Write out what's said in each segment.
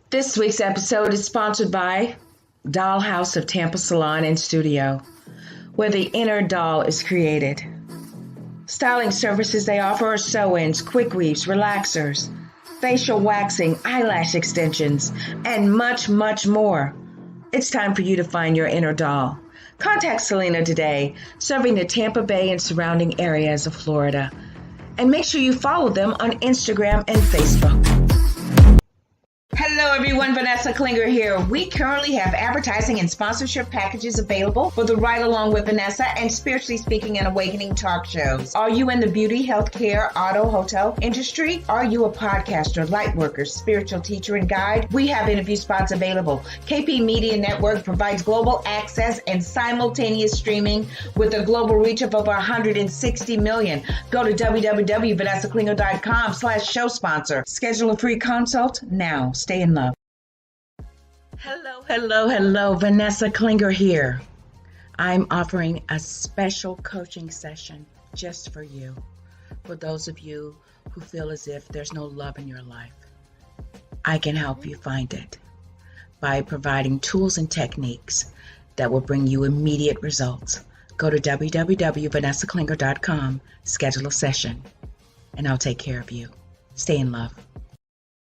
This week's episode is sponsored by Dollhouse of Tampa Salon and Studio, where the inner doll is created. Styling services they offer are sew-ins, quick weaves, relaxers, facial waxing, eyelash extensions, and much, much more. It's time for you to find your inner doll. Contact Selena today, serving the Tampa Bay and surrounding areas of Florida. And make sure you follow them on Instagram and Facebook. Hello everyone, Vanessa Klinger here. We currently have advertising and sponsorship packages available for the Ride Along with Vanessa and Spiritually Speaking and Awakening talk shows. Are you in the beauty, healthcare, auto, hotel industry? Are you a podcaster, light worker, spiritual teacher, and guide? We have interview spots available. KP Media Network provides global access and simultaneous streaming with a global reach of over 160 million. Go to www.vanessaklinger.com/show sponsor. Schedule a free consult now. Stay in love. Hello. Vanessa Klinger here. I'm offering a special coaching session just for you. For those of you who feel as if there's no love in your life, I can help you find it by providing tools and techniques that will bring you immediate results. Go to www.vanessaklinger.com, schedule a session, and I'll take care of you. Stay in love.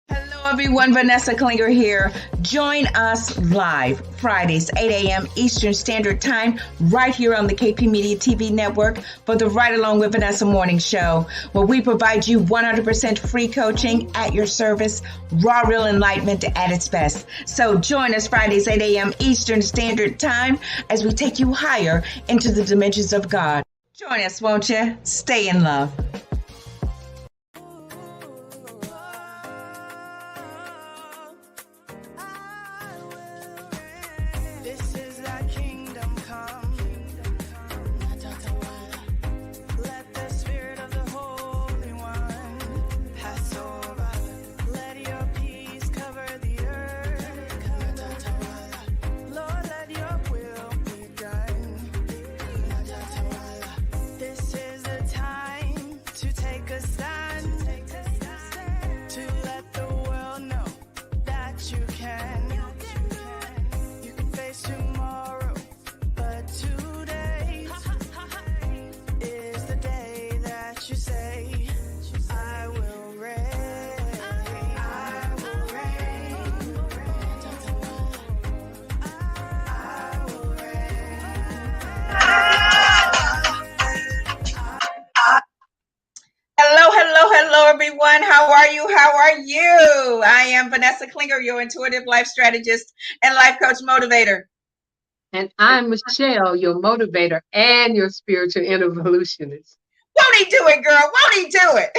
Hello everyone, Vanessa Klinger here. Join us live Fridays, 8 a.m. Eastern Standard Time, right here on the KP Media TV network for the Ride Along with Vanessa morning show, where we provide you 100% free coaching at your service, raw, real enlightenment at its best. So join us Fridays, 8 a.m. Eastern Standard Time as we take you higher into the dimensions of God. Join us, won't you? Stay in love. Hello, everyone. How are you? I am Vanessa Klinger, your intuitive life strategist and life coach motivator. And I'm Michelle, your motivator and your spiritual evolutionist. Won't he do it, girl? Won't he do it?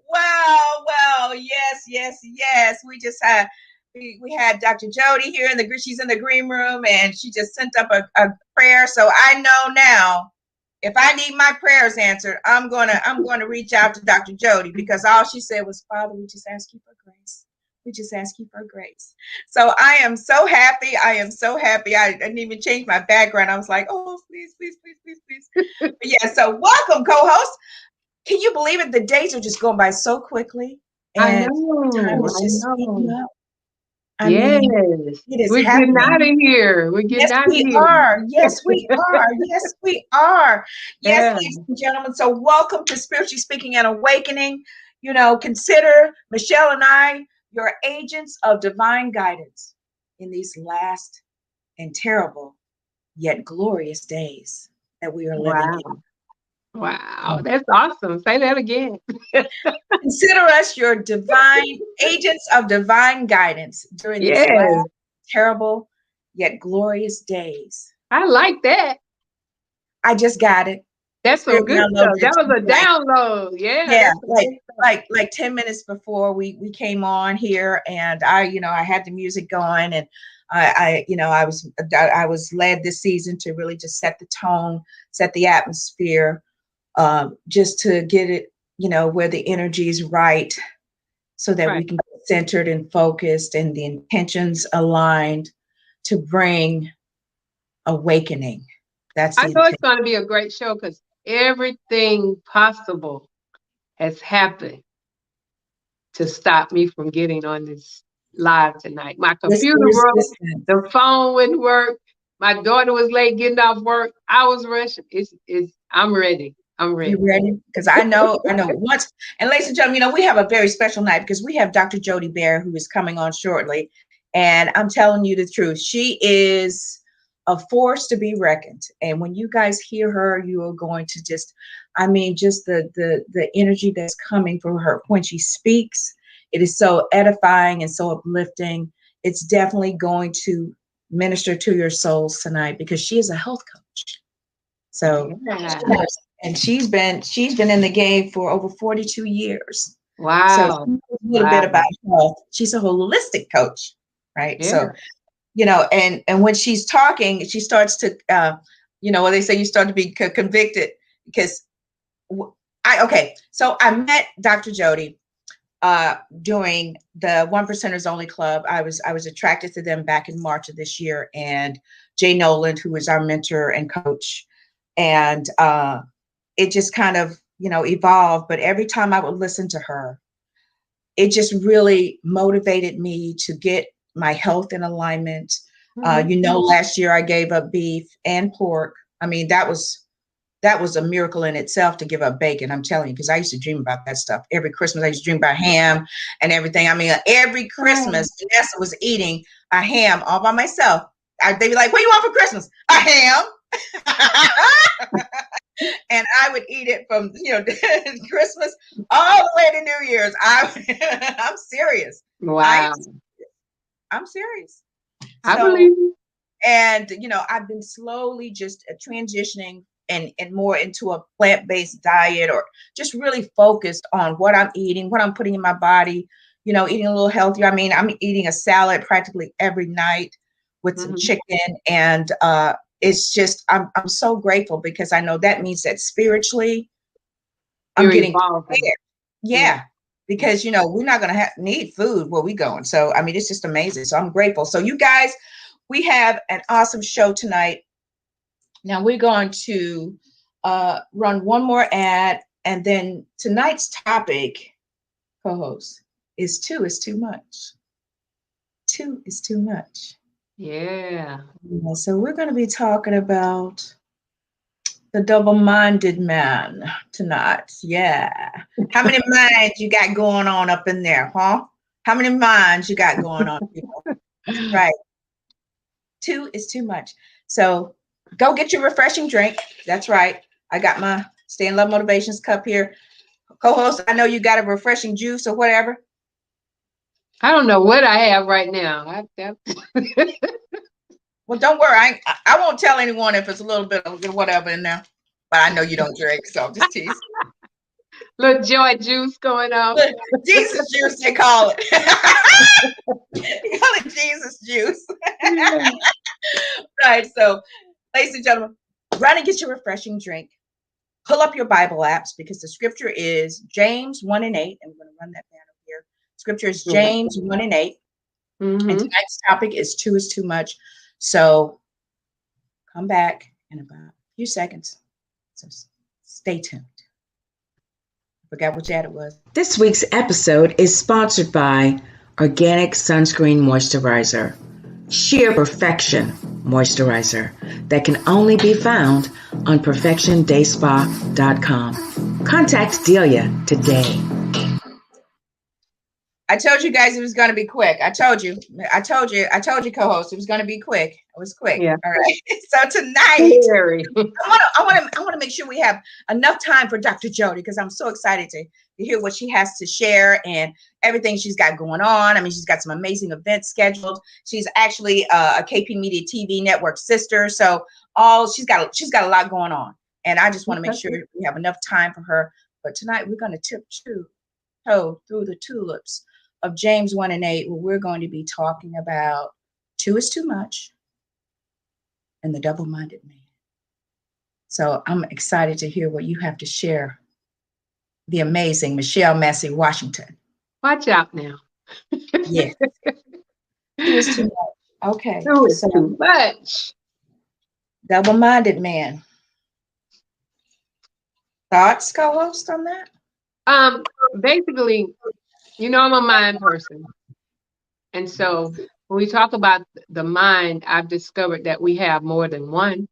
Well, yes. We just had Dr. Jody here she's in the green room, and she just sent up a prayer. So I know now, if I need my prayers answered, I'm gonna reach out to Dr. Jody, because all she said was, Father, we just ask you for grace. We just ask you for grace. So I am so happy. I didn't even change my background. I was like, oh, please. But yeah, so welcome, co-host. Can you believe it? The days are just going by so quickly. And I know. time is just speeding up. Yes. We're getting out of here. Yes, we are. Yes, we are. Yes, ladies and gentlemen. So welcome to Spiritually Speaking and Awakening. Consider Michelle and I your agents of divine guidance in these last and terrible yet glorious days that we are living in. Wow, that's awesome. Say that again. Consider us your divine agents of divine guidance during these last terrible yet glorious days. I like that. I just got it. That's some good stuff. That was a download. Yeah. Like 10 minutes before we came on here, and I had the music going, and I was led this season to really just set the tone, set the atmosphere, just to get it, where the energy is right, so that we can get centered and focused and the intentions aligned to bring awakening. I know it's going to be a great show, because everything possible has happened to stop me from getting on this live tonight. My It's computer broke, resistance. the phone wouldn't work. My daughter was late getting off work. I was rushing. I'm ready. I'm You ready. ready? Because I know once. And ladies and gentlemen, we have a very special night because we have Dr. Jody Bear who is coming on shortly. And I'm telling you the truth. She is a force to be reckoned. And when you guys hear her, you are going to just, just the energy that's coming from her when she speaks. It is so edifying and so uplifting. It's definitely going to minister to your souls tonight because she is a health coach. So, Yeah. and she's been in the game for over 42 years. So Wow. a little bit about health. She's a holistic coach, right? Yeah. So, and when she's talking, she starts to, what they say, you start to be convicted because so I met Dr. Jody during the One Percenters Only Club. I was attracted to them back in March of this year, and Jay Noland, who is our mentor and coach, and it just kind of evolved. But every time I would listen to her, it just really motivated me to get my health in alignment. Last year I gave up beef and pork. That was a miracle in itself to give up bacon. I'm telling you, because I used to dream about that stuff. Every Christmas, I used to dream about ham and everything. Every Christmas, Vanessa was eating a ham all by myself. They'd be like, "What do you want for Christmas?" A ham. And I would eat it from Christmas all the way to New Year's. I'm serious. Wow. I'm serious. I believe you. And I've been slowly just transitioning and more into a plant-based diet, or just really focused on what I'm eating, what I'm putting in my body, eating a little healthier. I'm eating a salad practically every night with some chicken, and it's just I'm so grateful because I know that means that spiritually I'm getting prepared. Yeah. Because we're not going to need food where we going. So it's just amazing. So I'm grateful. So you guys, we have an awesome show tonight. Now we're going to run one more ad, and then tonight's topic, co-host, is 2 is too much. 2 is too much. Yeah. So we're going to be talking about the double-minded man tonight. Yeah. How many minds you got going on up in there, huh? How many minds you got going on, people? That's right. 2 is too much. So go get your refreshing drink. That's right. I got my Stay in Love Motivations cup here. Co-host, I know you got a refreshing juice or whatever. I don't know what I have right now. Well, don't worry. I won't tell anyone if it's a little bit of whatever in there. But I know you don't drink, so I'm just teasing. Little joy juice going on. Jesus juice, they call it. They call it Jesus juice. Right. So, ladies and gentlemen, run and get your refreshing drink. Pull up your Bible apps because the scripture is James 1 and 8. And we're going to run that down up here. Scripture is James 1 and 8. And tonight's topic is 2 is too much. So come back in about a few seconds. So stay tuned. Forgot which ad it was. This week's episode is sponsored by Organic Sunscreen Moisturizer. Sheer Perfection Moisturizer that can only be found on perfectiondayspa.com. Contact Delia today. I told you guys it was going to be quick. I told you, co-host, it was going to be quick. It was quick. Yeah. All right. So tonight, I want to make sure we have enough time for Dr. Jody because I'm so excited to hear what she has to share and everything she's got going on. She's got some amazing events scheduled. She's actually a KP Media TV network sister. So she's got a lot going on. And I just want to make sure we have enough time for her. But tonight we're going to tiptoe through the tulips of James 1 and 8, where we're going to be talking about 2 is too much and the double-minded man. So I'm excited to hear what you have to share. The amazing Michelle Massey Washington. Watch out now. Yes. 2 is too much. Okay. 2 is too much. Double-minded man. Thoughts, co-host, on that? Basically, You know, I'm a mind person. And so when we talk about the mind, I've discovered that we have more than one.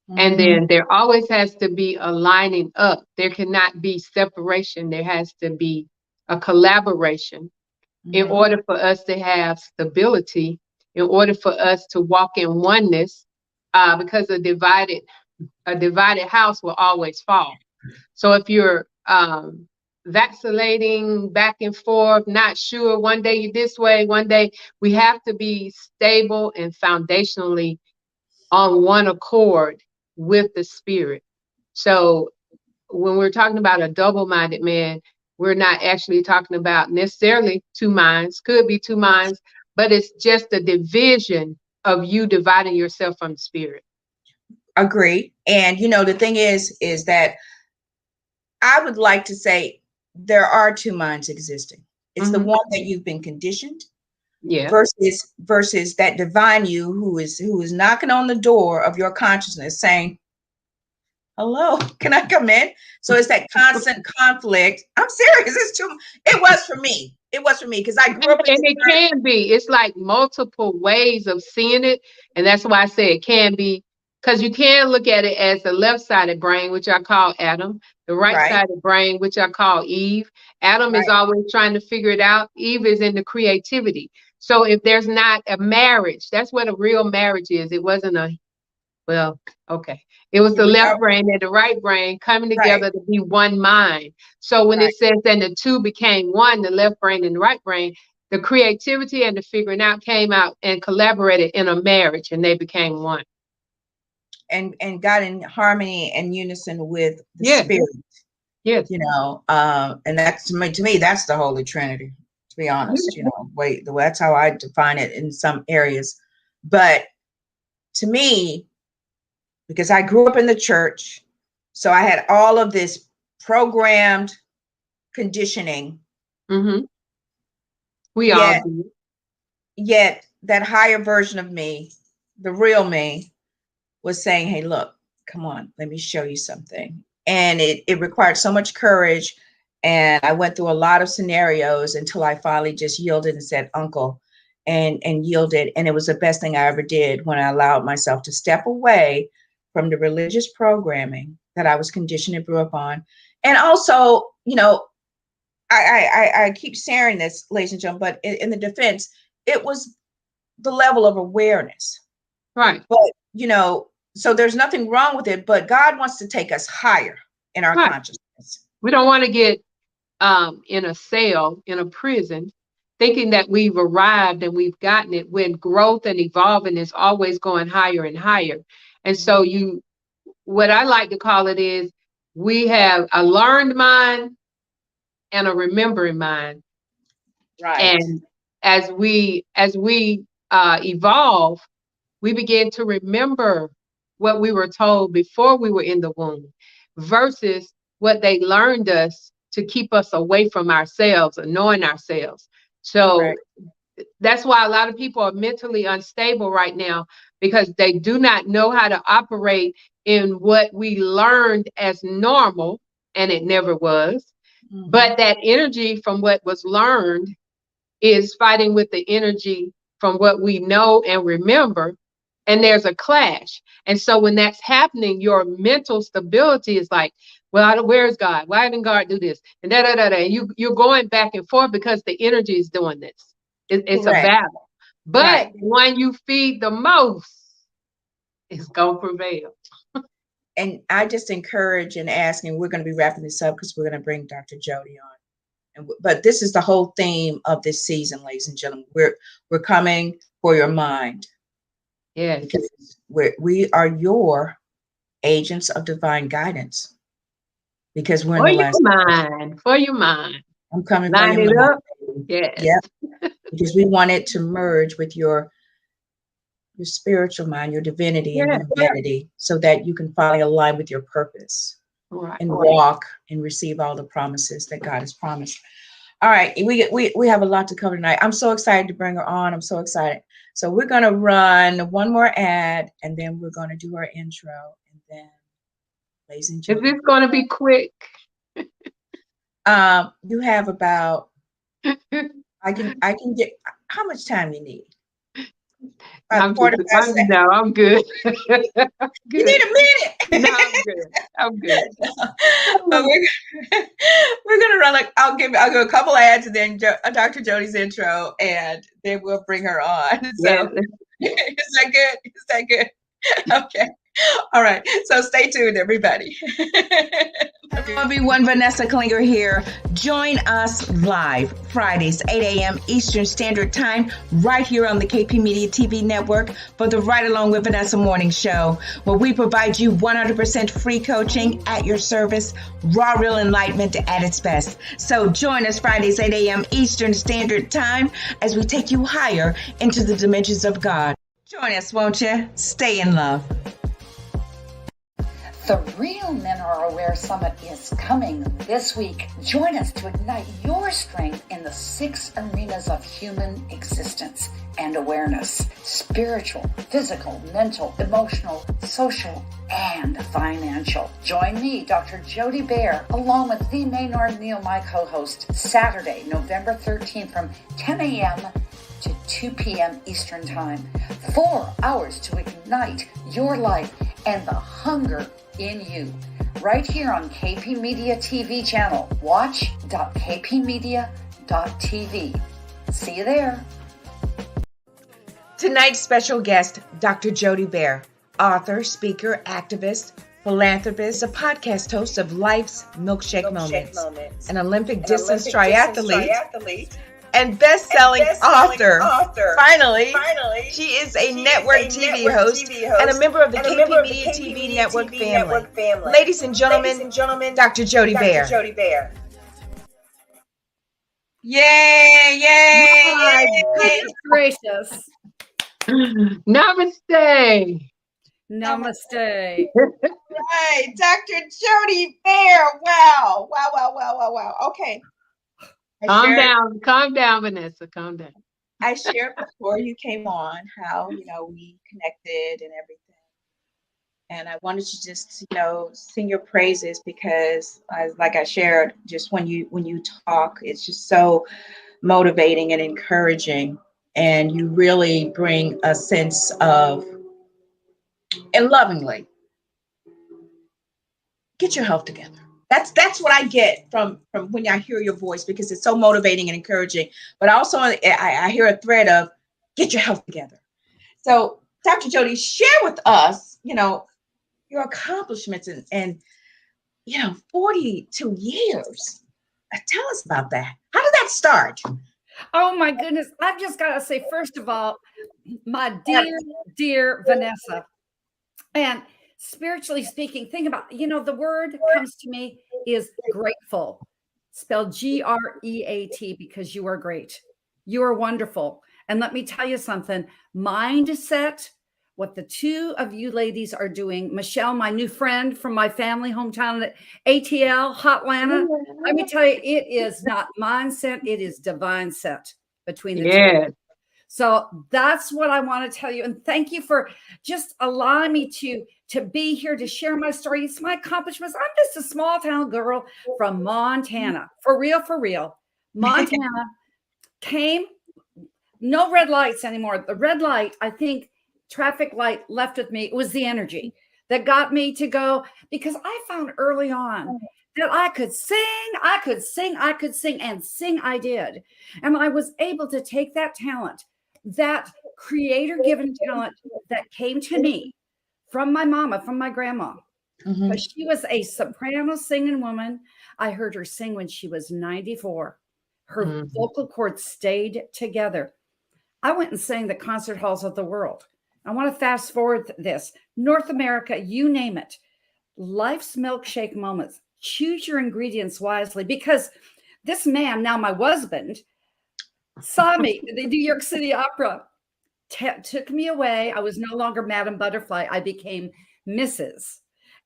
And Mm, then there always has to be a lining up. There cannot be separation. There has to be a collaboration in mhm. order for us to have stability, in order for us to walk in oneness, because a divided house will always fall. So if you're vacillating back and forth, not sure, one day you're this way, one day, we have to be stable and foundationally on one accord with the spirit. So when we're talking about a double-minded man, we're not actually talking about necessarily two minds, could be two minds, but it's just a division of you dividing yourself from the spirit. Agree. And the thing is that I would like to say there are two minds existing. It's the Hmm. one that you've been conditioned Yeah. versus that divine you who is knocking on the door of your consciousness saying, hello, can I come in? So it's that constant conflict. I'm serious. It was for me. It was for me because I grew up in And the it church. can be. It's like multiple ways of seeing it. And that's why I say it can be, because you can look at it as the left-sided brain, which I call Adam, the Right, right-sided brain, which I call Eve. Adam is right. always trying to figure it out. Eve is in the creativity. So if there's not a marriage, that's what a real marriage is. It wasn't a, well, okay. It was Yeah, the left brain and the right brain coming right, together to be one mind. So when right. it says then the two became one, the left brain and the right brain, the creativity and the figuring out came out and collaborated in a marriage and they became one. And got in harmony and unison with the Yes, spirit. yes. And that's to me that's the Holy Trinity, to be honest. That's how I define it in some areas. But to me, because I grew up in the church, so I had all of this programmed conditioning. Mm-hmm. We all Yet, do. yet that higher version of me, the real me, was saying, "Hey, look, come on, let me show you something." And it required so much courage, and I went through a lot of scenarios until I finally just yielded and said, "Uncle," and yielded. And it was the best thing I ever did when I allowed myself to step away from the religious programming that I was conditioned and grew up on. And also, I keep sharing this, ladies and gentlemen, but in the defense, it was the level of awareness. Right, But, so there's nothing wrong with it, but God wants to take us higher in our right. consciousness. We don't want to get in a cell, in a prison, thinking that we've arrived and we've gotten it, when growth and evolving is always going higher and higher. And so what I like to call it is, we have a learned mind and a remembering mind. Right. And as we evolve, we begin to remember what we were told before we were in the womb versus what they learned us to keep us away from ourselves and knowing ourselves. So Correct. that's why a lot of people are mentally unstable right now, because they do not know how to operate in what we learned as normal, and it never was. Hmm. But that energy from what was learned is fighting with the energy from what we know and remember, and there's a clash. And so when that's happening, your mental stability is like, well, where's God? Why didn't God do this? And da da da da. You're going back and forth because the energy is doing this. It's a Correct. battle. But Right. when you feed the most, it's gonna prevail. And I just encourage and ask, and we're going to be wrapping this up because we're going to bring Dr. Jody on. But this is the whole theme of this season, ladies and gentlemen. We're coming for your mind, Yes. because we are your agents of divine guidance, because we're in For the your last. mind. For your mind. I'm coming for Line your it mind. up. Yes. Yep. Because we want it to merge with your spiritual mind, your divinity and Yes. humanity, so that you can finally align with your purpose Right. and walk and receive all the promises that God has promised. All right, we have a lot to cover tonight. I'm so excited to bring her on. I'm so excited. So we're gonna run one more ad, and then we're gonna do our intro, and then, ladies and Is this gentlemen, going to be quick? you have about I can get, how much time you need? I'm About just, 45 seconds. no, I'm good. You Good. need a minute. No, I'm good. I'm good. But we're gonna run like I'll give a couple ads and then Dr. Jody's intro, and then we'll bring her on. So Yes. is that good? Is that good? Okay. All right. So stay tuned, everybody. Hello, everyone. Vanessa Klinger here. Join us live Fridays, 8 a.m. Eastern Standard Time, right here on the KP Media TV network for the Right Along with Vanessa morning show, where we provide you 100% free coaching at your service, raw, real enlightenment at its best. So join us Fridays, 8 a.m. Eastern Standard Time as we take you higher into the dimensions of God. Join us, won't you? Stay in love. The Real Men Are Aware Summit is coming this week. Join us to ignite your strength in the 6 arenas of human existence and awareness: spiritual, physical, mental, emotional, social, and financial. Join me, Dr. Jody Bear, along with the Maynard Neal, my co-host, Saturday, November 13th from 10 a.m. to 2 p.m. Eastern Time. 4 hours to ignite your life and the hunger in you. Right here on KP Media TV channel. Watch.kpmedia.tv. See you there. Tonight's special guest, Dr. Jody Bear, author, speaker, activist, philanthropist, a podcast host of Life's Milkshake Moments, an Olympic distance triathlete, and best-selling author. Finally, she is a network TV host and a member of the KP Media TV network family. Ladies and gentlemen, Dr. Jody Bear. Yay, yay, My yay. goodness gracious. Namaste. Namaste. Right, Dr. Jody Bear. Wow. Okay. Calm down, Vanessa. Calm down. I shared before you came on how, we connected and everything. And I wanted to just, sing your praises because like I shared, just when you talk, it's just so motivating and encouraging. And you really bring a sense of, and lovingly, get your health together. That's what I get from when I hear your voice, because it's so motivating and encouraging. But also I hear a thread of get your health together. So Dr. Jody, share with us, your accomplishments and 42 years. Tell us about that. How did that start? Oh my goodness. I've just got to say, first of all, my dear Vanessa, and spiritually speaking, think about, the word comes to me is grateful, spelled Great, because you are great. You are wonderful. And let me tell you something, mindset, what the two of you ladies are doing. Michelle, my new friend from my family hometown at ATL, Hotlanta. Let me tell you, it is not mindset, it is divine set between the two. So that's what I want to tell you. And thank you for just allowing me to be here to share my story. It's my accomplishments. I'm just a small town girl from Montana. For real. Montana came, no red lights anymore. The red light, I think, traffic light left with me. It was the energy that got me to go, because I found early on that I could sing, and sing I did. And I was able to take that talent, that creator-given talent that came to me from my mama, from my grandma. Mm-hmm. She was a soprano singing woman. I heard her sing when she was 94. Her vocal cords stayed together. I went and sang the concert halls of the world. I want to fast forward this. North America, you name it. Life's milkshake moments. Choose your ingredients wisely, because this man, now my husband, saw me at the New York City Opera, took me away. I was no longer Madame Butterfly. I became Mrs.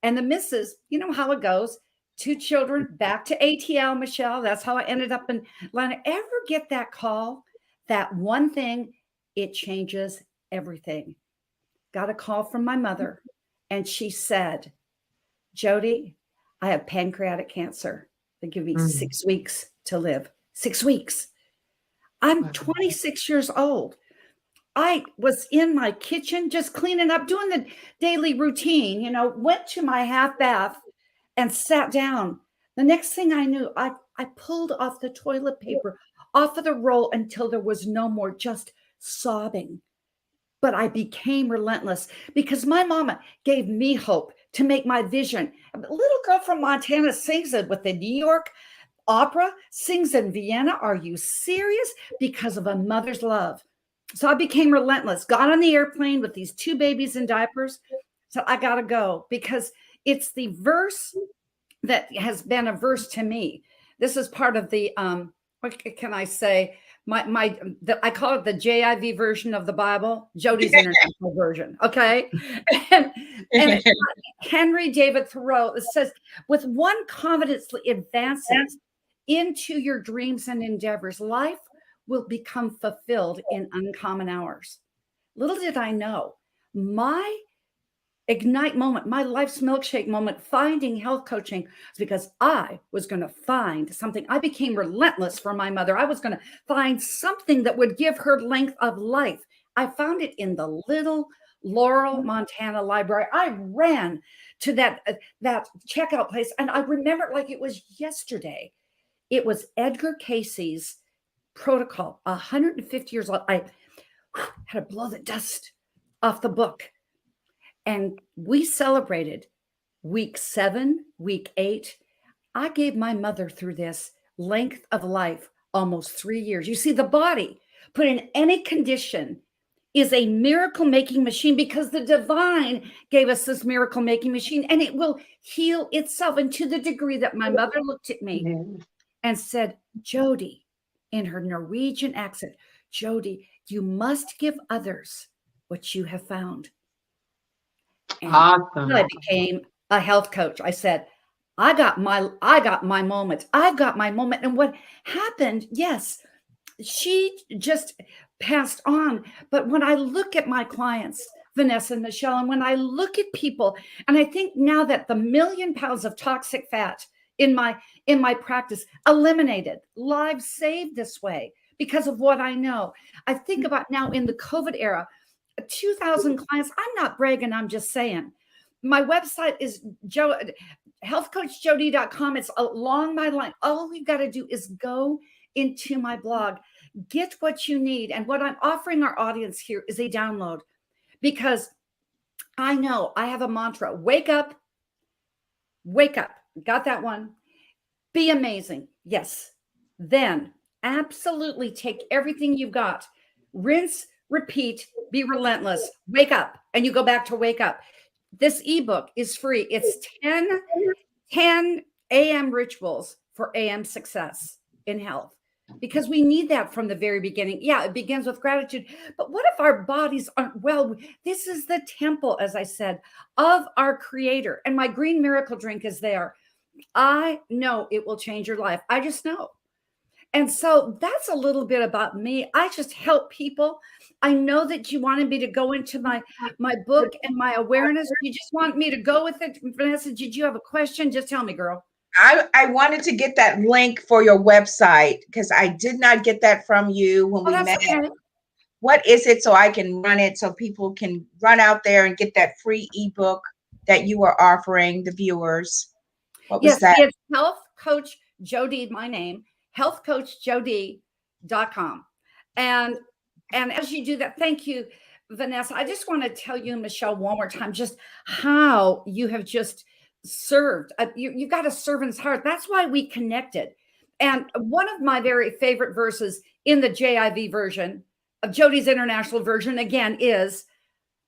And the Mrs., you know how it goes. 2 children, back to ATL, Michelle. That's how I ended up in Atlanta. Ever get that call? That one thing, it changes everything. Got a call from my mother, and she said, Jody, I have pancreatic cancer. They give me 6 weeks to live. 6 weeks. I'm 26 years old. I was in my kitchen just cleaning up, doing the daily routine, went to my half bath and sat down. The next thing I knew, I pulled off the toilet paper off of the roll until there was no more, just sobbing. But I became relentless because my mama gave me hope to make my vision. A little girl from Montana sings it with the New York Opera, sings in Vienna. Are you serious? Because of a mother's love. So I became relentless, got on the airplane with these 2 babies in diapers. So I got to go because it's the verse that has been a verse to me. This is part of the, what can I say? I call it the JIV version of the Bible, Jody's International Version. Okay. And Henry David Thoreau says, with one confidently advances into your dreams and endeavors, life will become fulfilled in uncommon hours. Little did I know, my ignite moment, my life's milkshake moment, finding health coaching, was because I was going to find something. I became relentless for my mother. I was going to find something that would give her length of life. I found it in the little Laurel, Montana library. I ran to that checkout place, and I remember it like it was yesterday. It was Edgar Casey's Protocol, 150 years old. I had to blow the dust off the book. And we celebrated week 7, week 8. I gave my mother through this length of life almost 3 years. You see, the body put in any condition is a miracle making machine because the divine gave us this miracle making machine, and it will heal itself. And to the degree that my mother looked at me and said, Jody, in her Norwegian accent, Jody, you must give others what you have found. And Awesome. I became a health coach. I said, I got my moment. I've got my moment. And what happened, yes, she just passed on. But when I look at my clients, Vanessa and Michelle, and when I look at people, and I think now that the 1 million pounds of toxic fat in my practice eliminated, lives saved this way because of what I know. I think about now in the COVID era, 2,000 clients. I'm not bragging. I'm just saying. My website is healthcoachjody.com. It's along my line. All you got to do is go into my blog, get what you need. And what I'm offering our audience here is a download, because I know I have a mantra: wake up, wake up. Got that one? Be amazing. Yes. Then absolutely take everything you've got, rinse, repeat, be relentless, wake up, and you go back to wake up. This ebook is free. It's 10 a.m. rituals for AM success in health, because we need that from the very beginning. Yeah, it begins with gratitude. But what if our bodies aren't well? This is the temple, as I said, of our creator. And my green miracle drink is there. I know it will change your life. I just know. And so that's a little bit about me. I just help people. I know that you wanted me to go into my book and my awareness. You just want me to go with it. Vanessa, did you have a question? Just tell me, girl. I wanted to get that link for your website because I did not get that from you when we met. Okay. What is it, so I can run it so people can run out there and get that free ebook that you are offering the viewers? What was that? It's Health Coach Jody, my name, healthcoachjody.com. And as you do that, thank you, Vanessa. I just want to tell you, Michelle, one more time, just how you have just served. You've got a servant's heart. That's why we connected. And one of my very favorite verses in the JIV version of Jody's International Version, again, is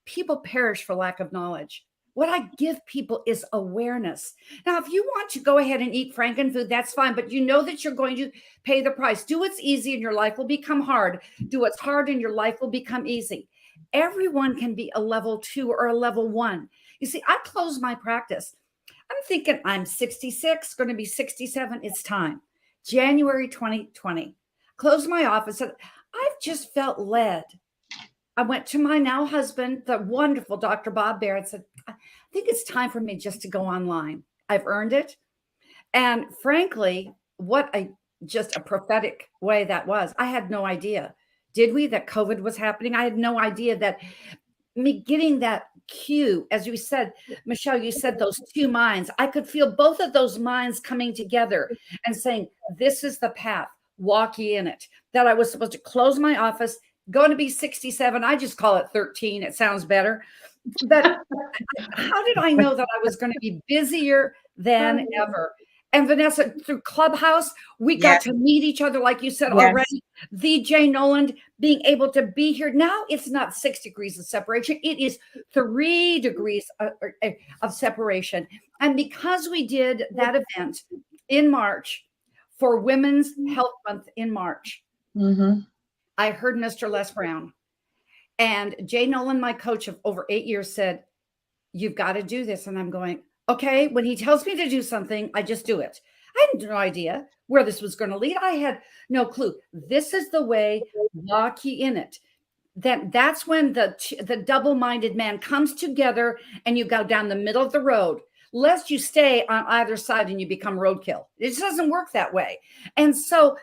people perish for lack of knowledge. What I give people is awareness. Now, if you want to go ahead and eat frankenfood, that's fine, but you know that you're going to pay the price. Do what's easy and your life will become hard. Do what's hard and your life will become easy. Everyone can be a level 2 or a level 1. You see, I close my practice. I'm thinking I'm 66, going to be 67. It's time. January 2020. Closed my office. And I've just felt led. I went to my now husband, the wonderful Dr. Bob Barrett, said, I think it's time for me just to go online. I've earned it. And frankly, what a just a prophetic way that was. I had no idea. Did we? That COVID was happening? I had no idea that me getting that cue, as you said, Michelle, you said those two minds. I could feel both of those minds coming together and saying, this is the path, walk ye in it. That I was supposed to close my office, going to be 67. I just call it 13. It sounds better. But how did I know that I was going to be busier than ever? And Vanessa, through Clubhouse, we got to meet each other, like you said already. VJ Noland being able to be here. Now it's not 6 degrees of separation. It is 3 degrees of separation. And because we did that event in March for Women's Health Month in March, I heard Mr. Les Brown. And Jay Nolan, my coach of over 8 years, said, you've got to do this. And I'm going, okay, when he tells me to do something, I just do it. I had no idea where this was going to lead. I had no clue. This is the way, walk ye in it. That's when the double-minded man comes together and you go down the middle of the road, lest you stay on either side and you become roadkill. It just doesn't work that way. And so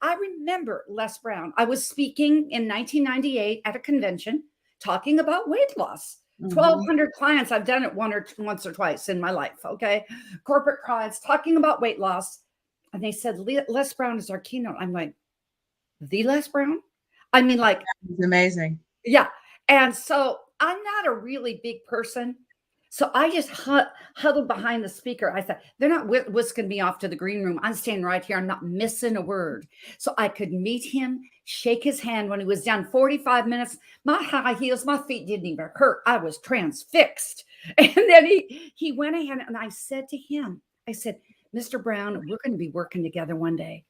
I remember Les Brown. I was speaking in 1998 at a convention talking about weight loss. 1,200 clients. I've done it once or twice in my life. Okay. Corporate clients talking about weight loss. And they said, Les Brown is our keynote. I'm like, the Les Brown? I mean, like, it's amazing. Yeah. And so I'm not a really big person. So I just huddled behind the speaker. I thought, they're not whisking me off to the green room. I'm standing right here. I'm not missing a word. So I could meet him, shake his hand when he was done. 45 minutes, my high heels, my feet didn't even hurt. I was transfixed. And then he went ahead and I said to him, I said, Mr. Brown, we're going to be working together one day.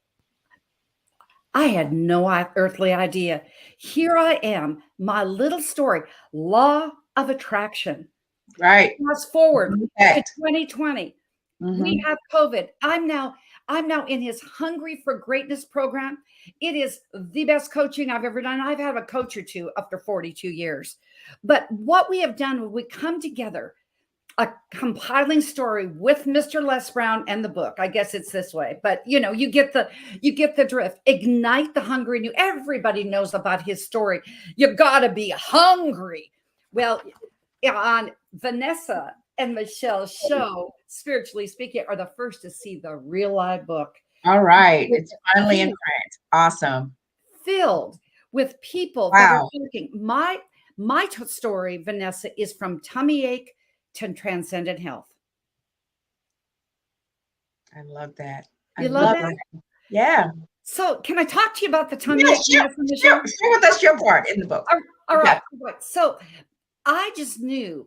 I had no earthly idea. Here I am, my little story, law of attraction. Right. Fast forward to 2020. We have COVID. I'm now in his Hungry for Greatness program. It is the best coaching I've ever done. I've had a coach or two after 42 years. But what we have done, we come together, a compiling story with Mr. Les Brown and the book. I guess it's this way, but you get the drift. Ignite the hunger in you. Everybody knows about his story. You got to be hungry. Well, on Vanessa and Michelle's show, Spiritually Speaking, are the first to see the real live book. All right. It's finally in print. Awesome. Filled with people that are thinking. My story, Vanessa, is from tummy ache to transcendent health. I love that. You love that? Yeah. So can I talk to you about the tummy ache? Share with us your part in the book. All right. So I just knew,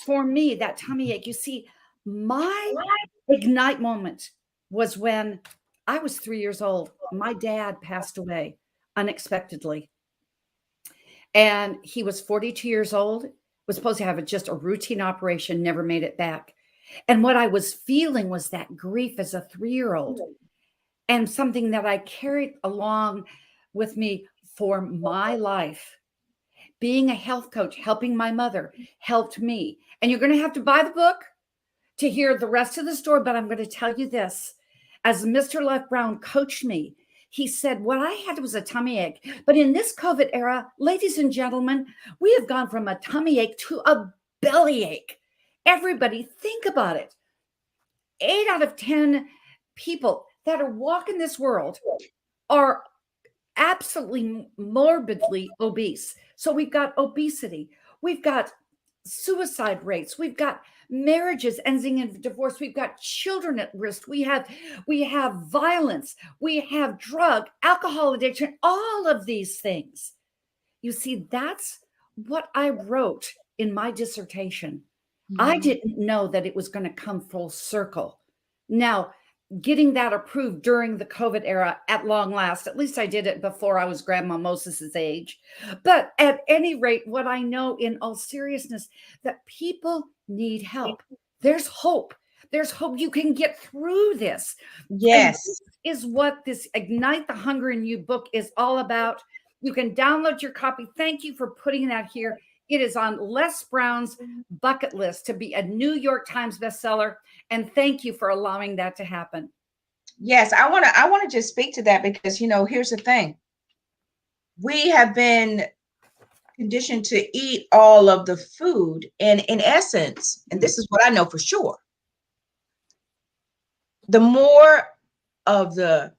for me, that tummy ache, you see, my ignite moment was when I was 3 years old. My dad passed away unexpectedly. And he was 42 years old, was supposed to have just a routine operation, never made it back. And what I was feeling was that grief as a 3-year-old, and something that I carried along with me for my life. Being a health coach, helping my mother, helped me. And you're going to have to buy the book to hear the rest of the story. But I'm going to tell you this. As Mr. Les Brown coached me, he said, what I had was a tummy ache. But in this COVID era, ladies and gentlemen, we have gone from a tummy ache to a belly ache. Everybody, think about it. 8 out of 10 people that are walking this world are absolutely morbidly obese. So we've got obesity, we've got suicide rates, we've got marriages ending in divorce, we've got children at risk, we have violence, we have drug, alcohol addiction, all of these things. You see, that's what I wrote in my dissertation. I didn't know that it was going to come full circle. Now, getting that approved during the COVID era at long last, at least I did it before I was Grandma Moses's age. But at any rate, what I know in all seriousness, that people need help. There's hope. There's hope you can get through this. Yes. And this is what this Ignite the Hunger in You book is all about. You can download your copy. Thank you for putting that here. It is on Les Brown's bucket list to be a New York Times bestseller. And thank you for allowing that to happen. Yes, I want to just speak to that because, here's the thing. We have been conditioned to eat all of the food, and in essence, and this is what I know for sure, the more of the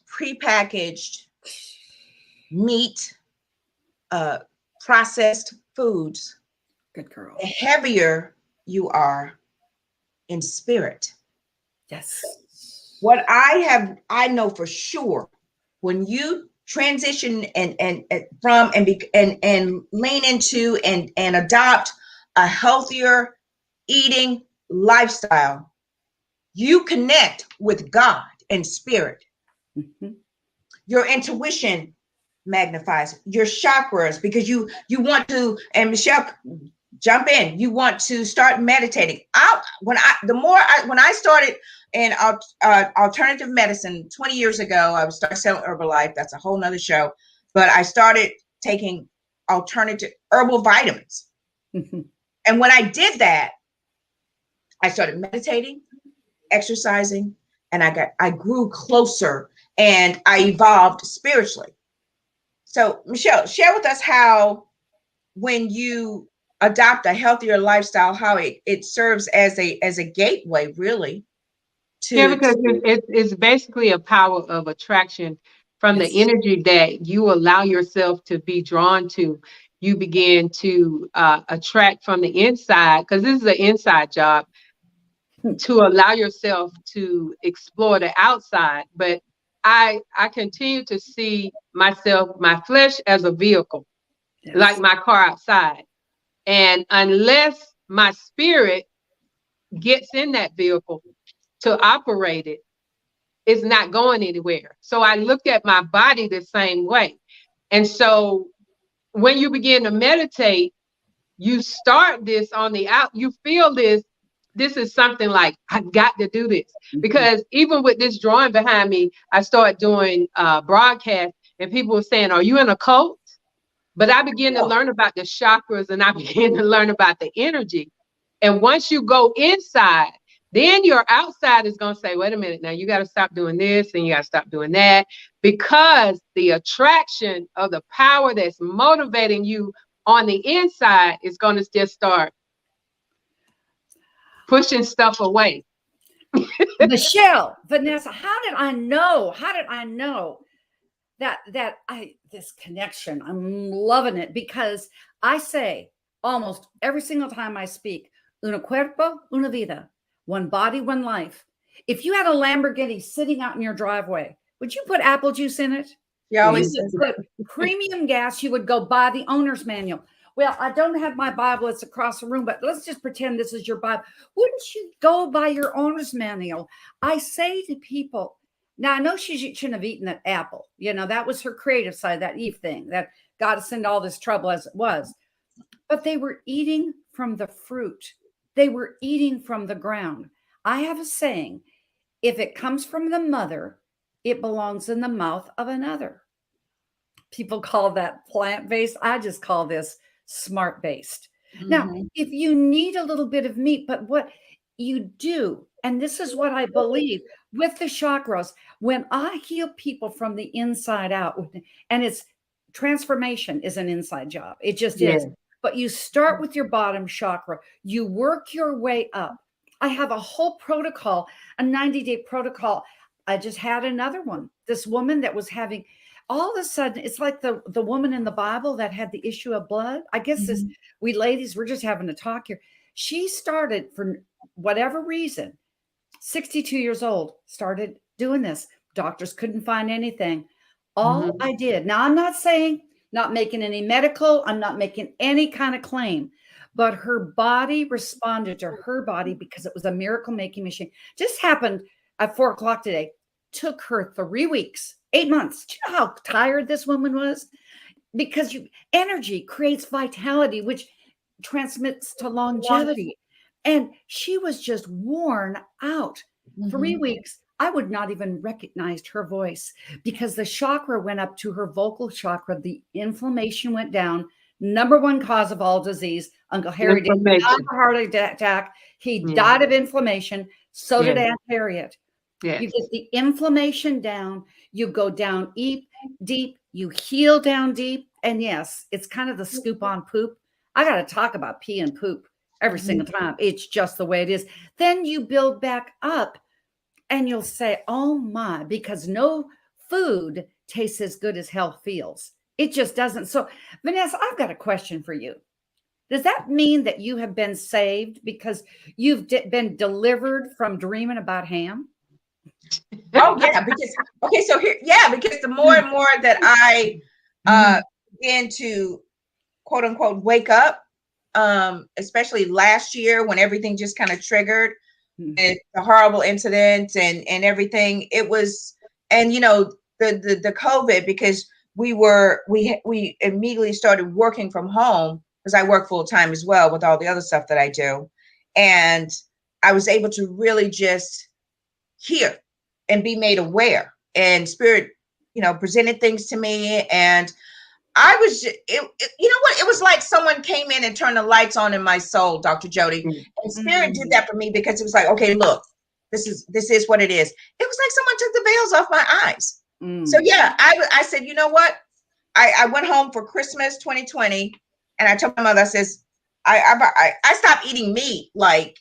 prepackaged meat, processed foods, Good girl. the heavier you are in spirit. Yes. What I know for sure, when you transition and from and lean into and adopt a healthier eating lifestyle, you connect with God and spirit. Mm-hmm. Your intuition magnifies your chakras because you want to, and Michelle, jump in, you want to start meditating. When I started in alternative medicine 20 years ago, I started selling Herbalife. That's a whole nother show. But I started taking alternative herbal vitamins. Mm-hmm. And when I did that, I started meditating, exercising, and I grew closer and I evolved spiritually. So Michelle, share with us how, when you adopt a healthier lifestyle, how it serves as a gateway, really, Yeah, to because it's basically a power of attraction from the Yes. energy that you allow yourself to be drawn to. You begin to attract from the inside, because this is an inside job, to allow yourself to explore the outside. But I continue to see myself, my flesh, as a vehicle, Yes. like my car outside. And unless my spirit gets in that vehicle to operate it, it's not going anywhere. So I look at my body the same way. And so when you begin to meditate, you start this on the out, you feel this. This is something like, I've got to do this. Because even with this drawing behind me, I started doing broadcasts, and people were saying, are you in a cult? But I began to learn about the chakras, and I began to learn about the energy. And once you go inside, then your outside is going to say, wait a minute, now you got to stop doing this and you got to stop doing that, because the attraction of the power that's motivating you on the inside is going to just start pushing stuff away. Michelle, Vanessa, how did I know? That this connection? I'm loving it, because I say almost every single time I speak, una cuerpo, una vida, one body, one life. If you had a Lamborghini sitting out in your driveway, would you put apple juice in it? you always You would put premium gas. You would go buy the owner's manual. Well, I don't have my Bible. It's across the room, but let's just pretend this is your Bible. Wouldn't you go buy your owner's manual? I say to people, now I know she shouldn't have eaten that apple. That was her creative side, that Eve thing that got us into all this trouble as it was. But they were eating from the fruit. They were eating from the ground. I have a saying, if it comes from the mother, it belongs in the mouth of another. People call that plant-based. I just call this smart-based. Mm-hmm. Now, if you need a little bit of meat, but what you do, and this is what I believe with the chakras, when I heal people from the inside out, and it's transformation is an inside job. It just is. But you start with your bottom chakra, you work your way up. I have a whole protocol, a 90-day protocol. I just had another one. This woman that was having, all of a sudden, it's like the woman in the Bible that had the issue of blood. I guess we ladies, we're just having a talk here. She started, for whatever reason, 62 years old, started doing this. Doctors couldn't find anything. All I did, now I'm not saying, not making any medical, I'm not making any kind of claim, but her body responded to her body because it was a miracle making machine. Just happened at 4 o'clock today. Took her 3 weeks, 8 months. Do you know how tired this woman was? Because energy creates vitality, which transmits to longevity. And she was just worn out. 3 weeks. I would not even recognized her voice because the chakra went up to her vocal chakra. The inflammation went down. Number one cause of all disease. Uncle Harry didn't die of a heart attack. He died of inflammation. So did Aunt Harriet. Yes. You get the inflammation down, you go down deep, you heal down deep. And yes, it's kind of the scoop on poop. I got to talk about pee and poop every single time. It's just the way it is. Then you build back up and you'll say, oh my, because no food tastes as good as health feels. It just doesn't. So, Vanessa, I've got a question for you. Does that mean that you have been saved because you've been delivered from dreaming about ham? Oh yeah, because okay, so here, yeah, because the more and more that I begin to quote unquote wake up, especially last year when everything just kind of triggered with the horrible incident and everything, it was, and you know, the COVID, because we immediately started working from home because I work full time as well with all the other stuff that I do, and I was able to really just hear and be made aware, and spirit, you know, presented things to me, and I was just, you know what, it was like someone came in and turned the lights on in my soul, Dr. Jody, and spirit did that for me, because it was like, okay, look, this is what it is. It was like someone took the veils off my eyes. So yeah, I said, you know what, I went home for Christmas 2020, and I told my mother, I says, I stopped eating meat, like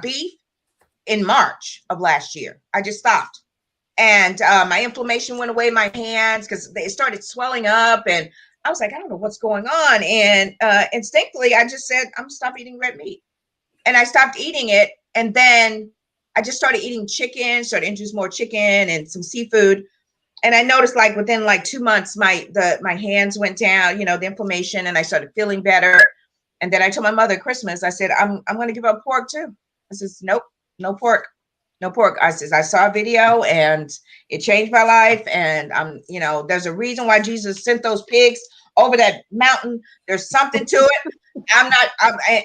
beef, in March of last year. I just stopped. And my inflammation went away in my hands because they started swelling up. And I was like, I don't know what's going on. And instinctively, I just said, I'm stop eating red meat. And I stopped eating it. And then I just started eating chicken, started introducing more chicken and some seafood. And I noticed, like, within like 2 months, my hands went down, you know, the inflammation, and I started feeling better. And then I told my mother at Christmas, I said, I'm going to give up pork too. I says, nope, no pork. No pork. I says, I saw a video and it changed my life. And you know, there's a reason why Jesus sent those pigs over that mountain. There's something to it.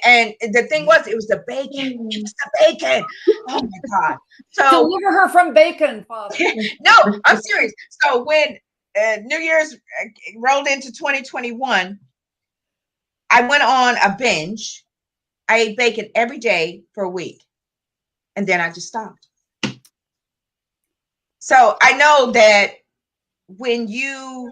And the thing was, it was the bacon. It was the bacon. Oh my God. So deliver her from bacon, Father. no, I'm serious. So when New Year's rolled into 2021, I went on a binge. I ate bacon every day for a week. And then I just stopped. So I know that when you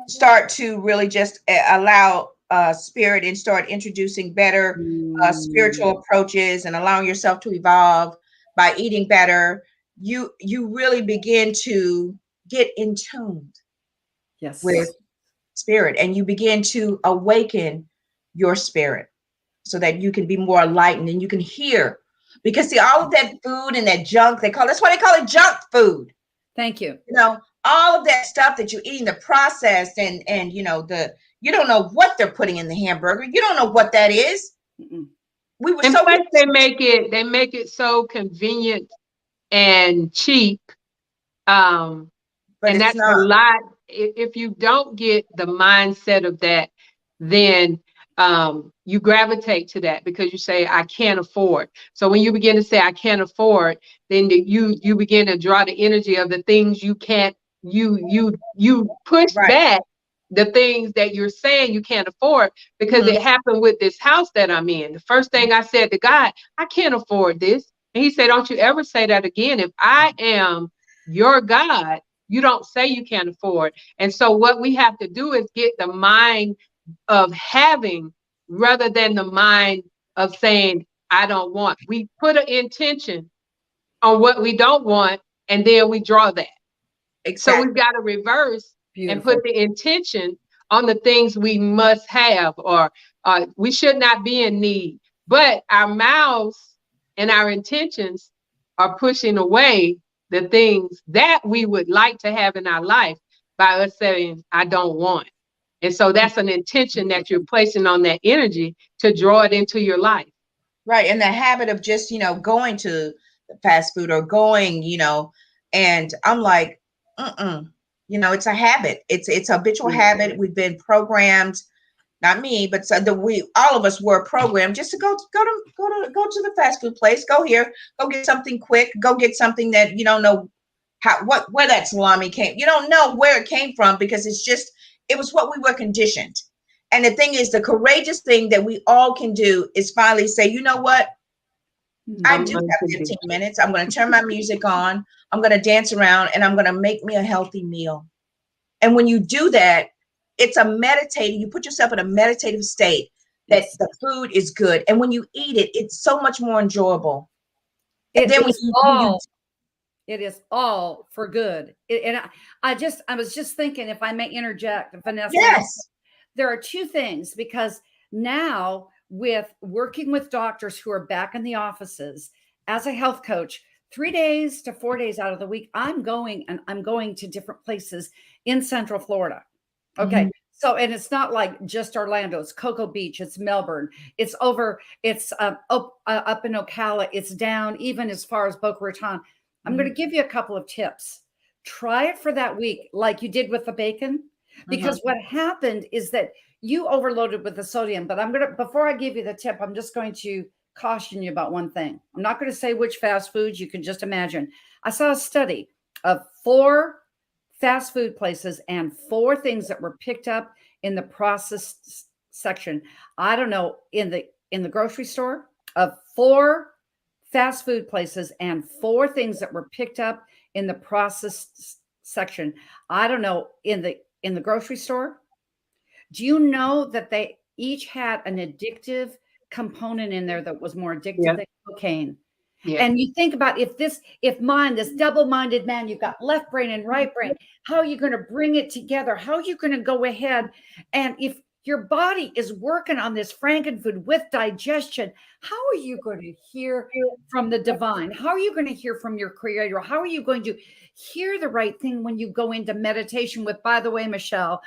start to really just allow spirit and start introducing better spiritual approaches and allowing yourself to evolve by eating better, you really begin to get in tune with spirit, and you begin to awaken your spirit so that you can be more enlightened and you can hear. Because see, all of that food and that junk, that's why they call it junk food. Thank you. You know, all of that stuff that you're eating, the processed, and you know, you don't know what they're putting in the hamburger. You don't know what that is. We were and so plus they make it so convenient and cheap. But and that's not. a lot. If you don't get the mindset of that, then you gravitate to that because you say, I can't afford. So when you begin to say, I can't afford, then you begin to draw the energy of the things you can't, you push back the things that you're saying you can't afford, because it happened with this house that I'm in. The first thing I said to God, I can't afford this. And he said, don't you ever say that again. If I am your God, you don't say you can't afford. And so what we have to do is get the mind of having rather than the mind of saying, I don't want. We put an intention on what we don't want, and then we draw that. Exactly. So we've got to reverse and put the intention on the things we must have, or we should not be in need. But our mouths and our intentions are pushing away the things that we would like to have in our life by us saying, I don't want. And so that's an intention that you're placing on that energy to draw it into your life. Right. And the habit of just, you know, going to the fast food or going, you know, and I'm like, you know, it's a habit. It's a habitual habit. We've been programmed, not me, but so all of us were programmed just to go to the fast food place. Go here, go get something quick, go get something that you don't know where that salami came. You don't know where it came from, because it was what we were conditioned. And the thing is, the courageous thing that we all can do is finally say, you know what? I do have 15 minutes. I'm going to turn my music on. I'm going to dance around and I'm going to make me a healthy meal. And when you do that, it's a meditative, you put yourself in a meditative state that the food is good. And when you eat it, it's so much more enjoyable. And then it is all for good. I was just thinking, if I may interject, Vanessa, yes, there are two things, because now with working with doctors who are back in the offices as a health coach, 3 days to 4 days out of the week, I'm going to different places in Central Florida. Okay. Mm-hmm. So, and it's not like just Orlando, it's Cocoa Beach, it's Melbourne, it's up in Ocala, it's down even as far as Boca Raton. I'm going to give you a couple of tips. Try it for that week, like you did with the bacon, because what happened is that you overloaded with the sodium. But before I give you the tip, I'm just going to caution you about one thing. I'm not going to say which fast foods. You can just imagine. I saw a study of 4 fast food places and 4 things that were picked up in the processed section. I don't know, in the grocery store, of 4 fast food places and 4 things that were picked up in the processed section. I don't know, in the grocery store. Do you know that they each had an addictive component in there that was more addictive than cocaine? Yeah. And you think about this double-minded man, you've got left brain and right brain. How are you going to bring it together? How are you going to go ahead? And if your body is working on this frankenfood with digestion, how are you going to hear from the divine? How are you going to hear from your creator? How are you going to hear the right thing when you go into meditation with, by the way, Michelle,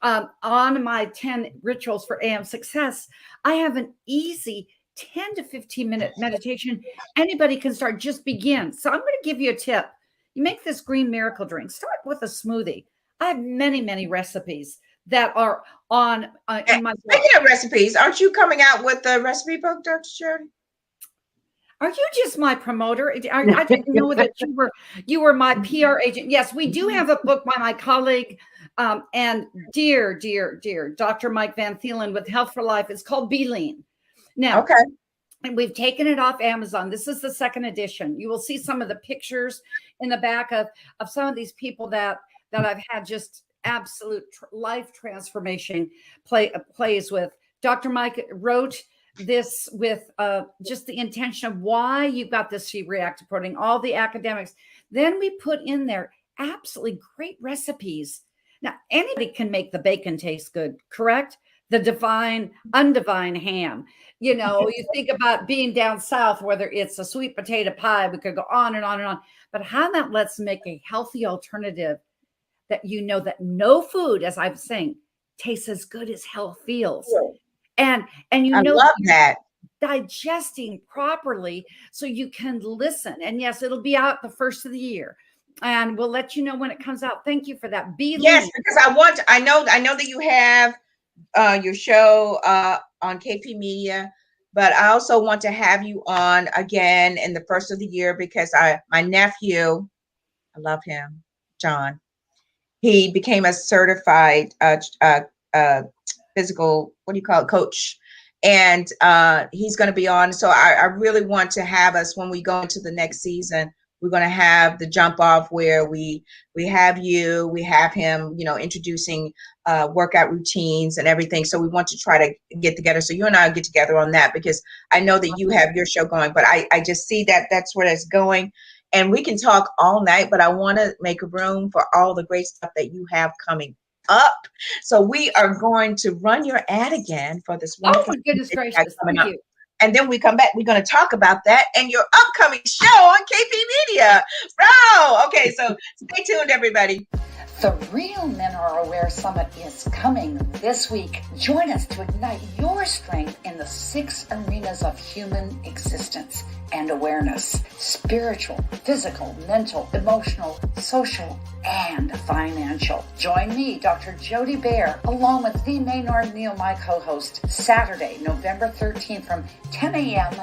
on my 10 rituals for AM success, I have an easy 10 to 15 minute meditation. Anybody can start, just begin. So I'm going to give you a tip. You make this green miracle drink, start with a smoothie. I have many, many recipes that are on in my book. Speaking of recipes, aren't you coming out with the recipe book, Dr. Jody? Are you just my promoter? I didn't know that you were my PR agent. Yes, we do have a book by my colleague and dear Dr. Mike Van Thielen with Health for Life. It's called Be Lean. Now, okay. And we've taken it off Amazon. This is the 2nd edition. You will see some of the pictures in the back of some of these people that I've had just absolute life transformation plays with. Dr. Mike wrote this with just the intention of why you've got this C-reactive protein, all the academics. Then we put in there absolutely great recipes. Now, anybody can make the bacon taste good, correct? The divine, undivine ham. You know, you think about being down south, whether it's a sweet potato pie, we could go on and on and on. But how about let's make a healthy alternative that you know that no food, as I'm saying, tastes as good as health feels. And you know, I love that. Digesting properly so you can listen. And yes, it'll be out the 1st of the year. And we'll let you know when it comes out. Thank you for that. Yes, because I know that you have your show on KP Media, but I also want to have you on again in the 1st of the year because my nephew, I love him, John. He became a certified physical, coach, and he's going to be on. So I really want to have us when we go into the next season. We're going to have the jump off where we have we have him, introducing workout routines and everything. So we want to try to get together. So you and I will get together on that because I know that you have your show going, but I just see that that's where it's going. And we can talk all night, but I want to make room for all the great stuff that you have coming up. So we are going to run your ad again for this wonderful. Oh, goodness gracious. Thank you. And then we come back, we're going to talk about that and your upcoming show on KP Media. Bro, okay, so stay tuned, everybody. The Real Men Are Aware Summit is coming this week. Join us to ignite your strength in the 6 arenas of human existence and awareness: spiritual, physical, mental, emotional, social, and financial. Join me, Dr. Jody Baer, along with the Maynard Neal, my co-host, Saturday, November 13th from 10 a.m.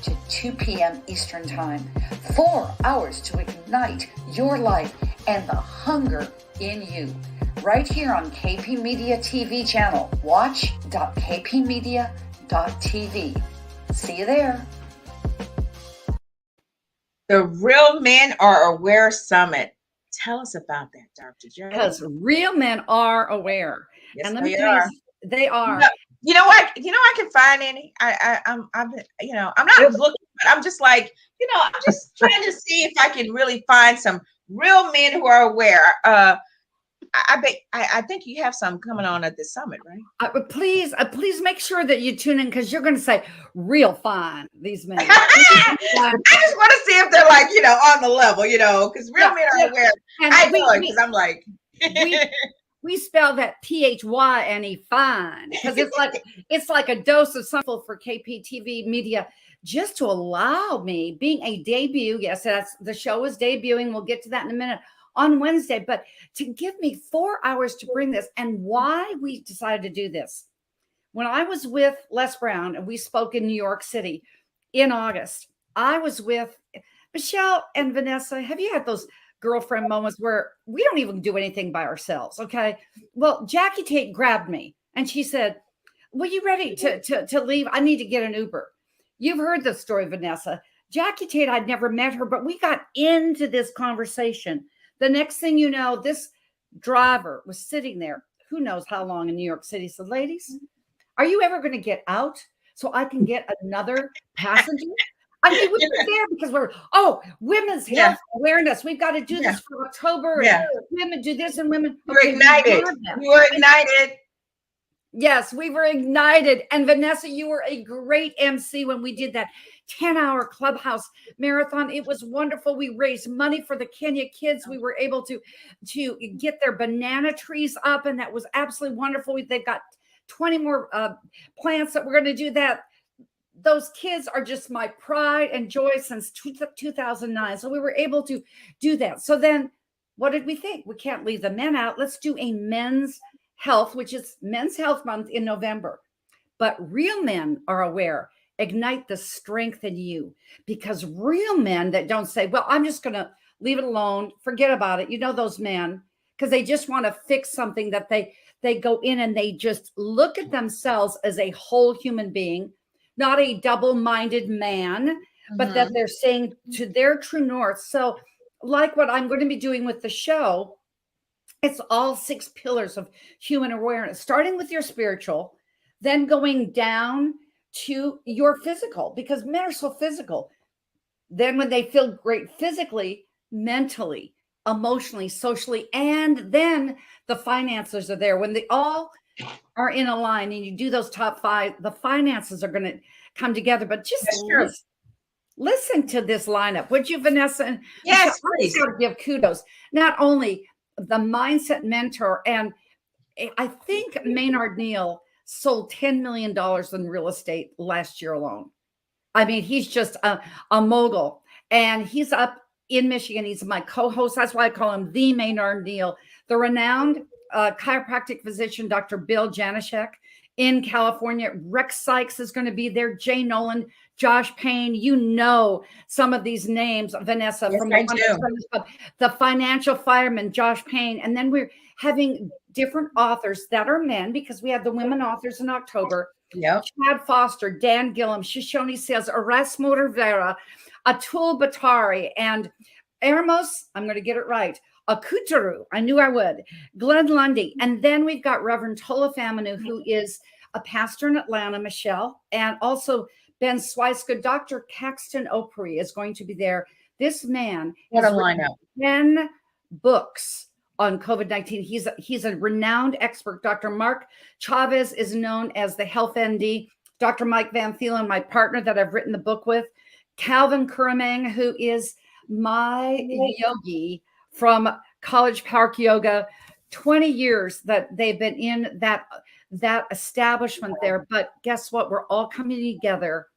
to 2 p.m. Eastern Time. 4 hours to ignite your life and the hunger in you. Right here on KP Media TV channel. Watch.kpmedia.tv. See you there. The Real Men Are Aware Summit. Tell us about that, Dr. Joe. Because real men are aware. Yes, And let me they tell you, are. they are. You know what? I can find any. I'm I'm not looking, but I'm just like, I'm just trying to see if I can really find some real men who are aware. I think you have some coming on at this summit, right? Please make sure that you tune in, because you're going to say, real fine, these men. I just want to see if they're like, on the level, because real men are aware. And I know it, because I'm like, we spell that PHYNE fine, because it's like a dose of something for KPTV media, just to allow me being a debut. Yes, the show is debuting. We'll get to that in a minute, on Wednesday, but to give me 4 hours to bring this. And why we decided to do this. When I was with Les Brown and we spoke in New York City in August, I was with Michelle and Vanessa. Have you had those girlfriend moments where we don't even do anything by ourselves? Okay. Well, Jackie Tate grabbed me and she said, "Well, you ready to leave? I need to get an Uber." You've heard the story, Vanessa. Jackie Tate, I'd never met her, but we got into this conversation. The next thing you know, this driver was sitting there, who knows how long, in New York City, said, "Ladies, are you ever going to get out so I can get another passenger?" I mean, we were there because women's health awareness. We've got to do this for October. And women do this, and women. You're ignited. You were ignited. Yes, we were ignited. And Vanessa, you were a great MC when we did that 10-hour clubhouse marathon. It was wonderful. We raised money for the Kenya kids. We were able to get their banana trees up, and that was absolutely wonderful. They've got 20 more plants that we're going to do that. Those kids are just my pride and joy since 2009. So we were able to do that. So then what did we think? We can't leave the men out. Let's do a men's health, which is Men's Health Month in November. But real men are aware. Ignite the strength in you, because real men that don't say, "Well, I'm just going to leave it alone, forget about it." You know, those men, because they just want to fix something, that they go in and they just look at themselves as a whole human being, not a double-minded man, but that they're saying to their true north. So like what I'm going to be doing with the show, it's all 6 pillars of human awareness, starting with your spiritual, then going down to your physical, because men are so physical. Then when they feel great physically, mentally, emotionally, socially, and then the finances are there. When they all are in a line and you do those top 5, the finances are going to come together. But just listen to this lineup, would you, Vanessa? And yes, please. I got to give kudos, not only the mindset mentor, and I think Maynard Neal sold $10 million in real estate last year alone. I mean, he's just a mogul, and he's up in Michigan. He's my co-host. That's why I call him the Maynard Neal. The renowned chiropractic physician, Dr. Bill Janishek in California. Rex Sykes is going to be there. Jay Nolan, Josh Payne. You know some of these names, Vanessa, yes, from the financial fireman, Josh Payne. And then we're having different authors that are men, because we have the women authors in October. Yep. Chad Foster, Dan Gillum, Shoshone Sales, Erasmo Rivera, Atul Batari, and Ermos, I'm going to get it right, Akutaru, I knew I would, Glenn Lundy. And then we've got Reverend Tola Faminu, who is a pastor in Atlanta, Michelle, and also Ben Swiska. Dr. Caxton Opry is going to be there. This man has written 10 books on COVID-19. He's a renowned expert. Dr. Mark Chavez is known as the Health ND. Dr. Mike Van Thielen, my partner that I've written the book with. Calvin Kuramang, who is my yogi from College Park Yoga. 20 years that they've been in that establishment there. But guess what? We're all coming together.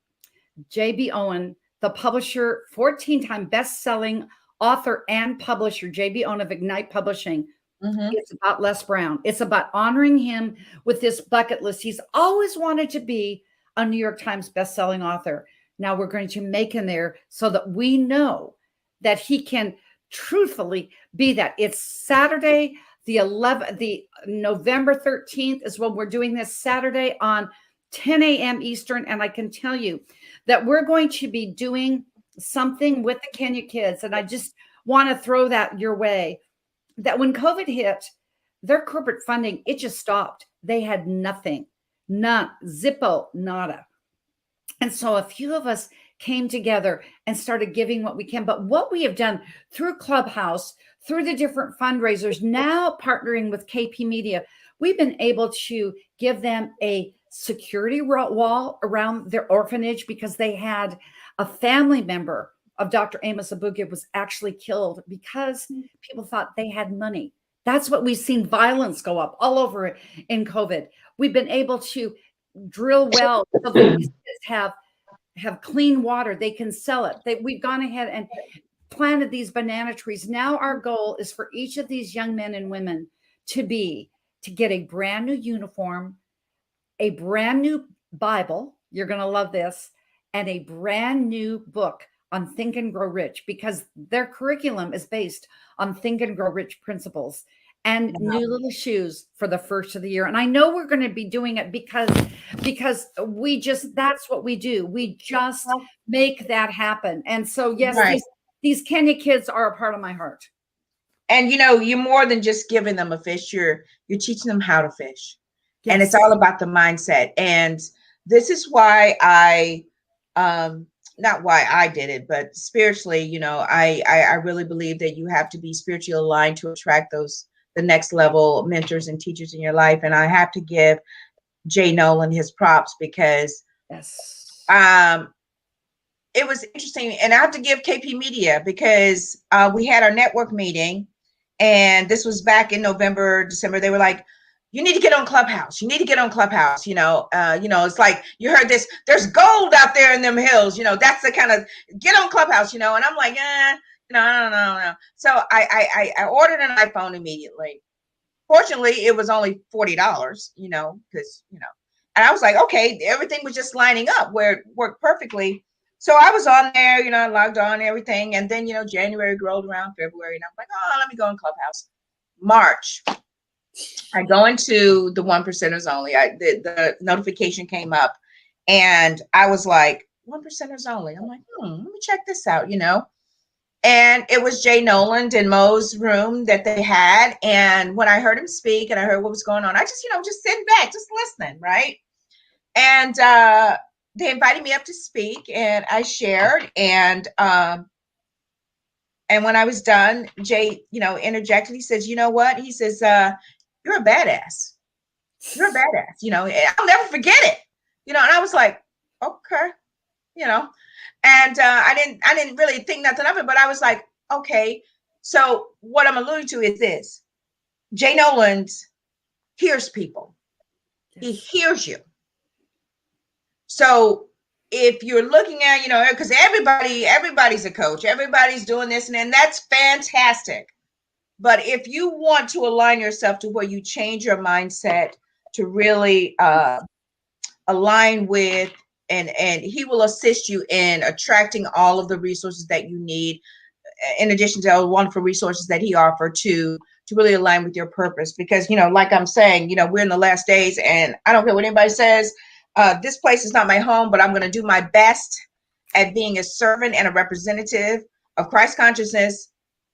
J.B. Owen, the publisher, 14-time best-selling author and publisher, J.B. Owen of Ignite Publishing. It's about Les Brown. It's about honoring him with this bucket list. He's always wanted to be a New York Times best-selling author. Now we're going to make him there so that we know that he can truthfully be that. It's Saturday, the November 13th is when we're doing this, Saturday on 10 a.m. Eastern. And I can tell you that we're going to be doing something with the Kenya kids, and I just want to throw that your way, that when COVID hit, their corporate funding, it just stopped. They had nothing, none, zippo, nada. And so a few of us came together and started giving what we can. But what we have done through Clubhouse, through the different fundraisers, now partnering with KP Media, we've been able to give them a security wall around their orphanage, because they had a family member of Dr. Amos Abuge was actually killed because people thought they had money. That's what we've seen, violence go up all over in COVID. We've been able to drill wells so that these kids have clean water. They can sell it. We've gone ahead and planted these banana trees. Now our goal is for each of these young men and women to get a brand new uniform, a brand new Bible. You're going to love this. And a brand new book on Think and Grow Rich, because their curriculum is based on Think and Grow Rich principles, and new little shoes for the first of the year. And I know we're going to be doing it because that's what we do. We just make that happen. And so, yes, these Kenya kids are a part of my heart. And, you're more than just giving them a fish. You're teaching them how to fish. Yes. And it's all about the mindset. And this is why not why I did it, but spiritually, I really believe that you have to be spiritually aligned to attract the next level mentors and teachers in your life. And I have to give Jay Nolan his props, because it was interesting. And I have to give KP Media, because we had our network meeting, and this was back in November, December. They were like, you need to get on Clubhouse. You need to get on Clubhouse. It's like, you heard this, there's gold out there in them hills. That's the kind of, get on Clubhouse, and I'm like, I don't know. So I ordered an iPhone immediately. Fortunately, it was only $40, because, and I was like, okay, everything was just lining up where it worked perfectly. So I was on there, I logged on and everything. And then, January rolled around, February, and I'm like, let me go on Clubhouse. March, I go into the 1%ers only. The notification came up, and I was like, 1%ers only. I'm like, let me check this out, And it was Jay Nolan and Mo's room that they had. And when I heard him speak and I heard what was going on, I just, just sitting back, just listening, right? And they invited me up to speak, and I shared. And when I was done, Jay, interjected. He says, you know what? He says, you're a badass. You're a badass, I'll never forget it. And I was like, okay, and I didn't really think nothing of it, but I was like, okay. So what I'm alluding to is this: Jay Nolan hears people. He hears you. So if you're looking at, because everybody's a coach, everybody's doing this, and that's fantastic. But if you want to align yourself to where you change your mindset to really align with, and he will assist you in attracting all of the resources that you need, in addition to all the wonderful resources that he offered to really align with your purpose. Because, like I'm saying, we're in the last days, and I don't care what anybody says. This place is not my home, but I'm going to do my best at being a servant and a representative of Christ consciousness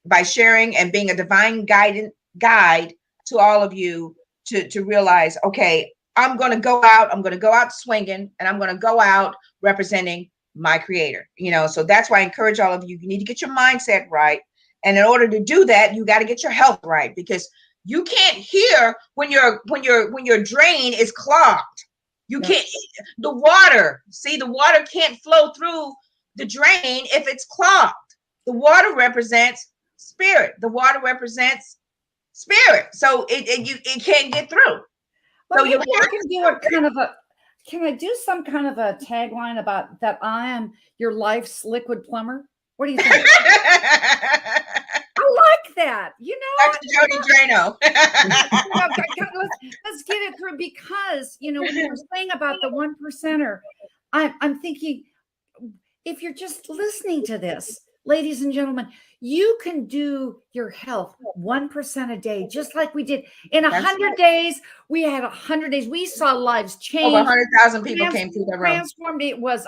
by sharing and being a divine guide to all of you to realize, okay, I'm going to go out swinging, and I'm going to go out representing my creator, so that's why I encourage all of you. You need to get your mindset right. And in order to do that, you got to get your health right, because you can't hear when your drain is clogged. You can't, the water can't flow through the drain if it's clogged. The water represents spirit. The water represents spirit. So it can't get through. Well, so can I do some kind of a tagline about that? I am your life's liquid plumber. What do you think? I like that. Dr. Jody Drano. Let's get it through, because when you were saying about the 1%er, I'm thinking, if you're just listening to this, ladies and gentlemen, you can do your health 1% a day, just like we did in 100 days. We had 100 days. We saw lives change. Over 100,000 people came through the room. Transformed. It was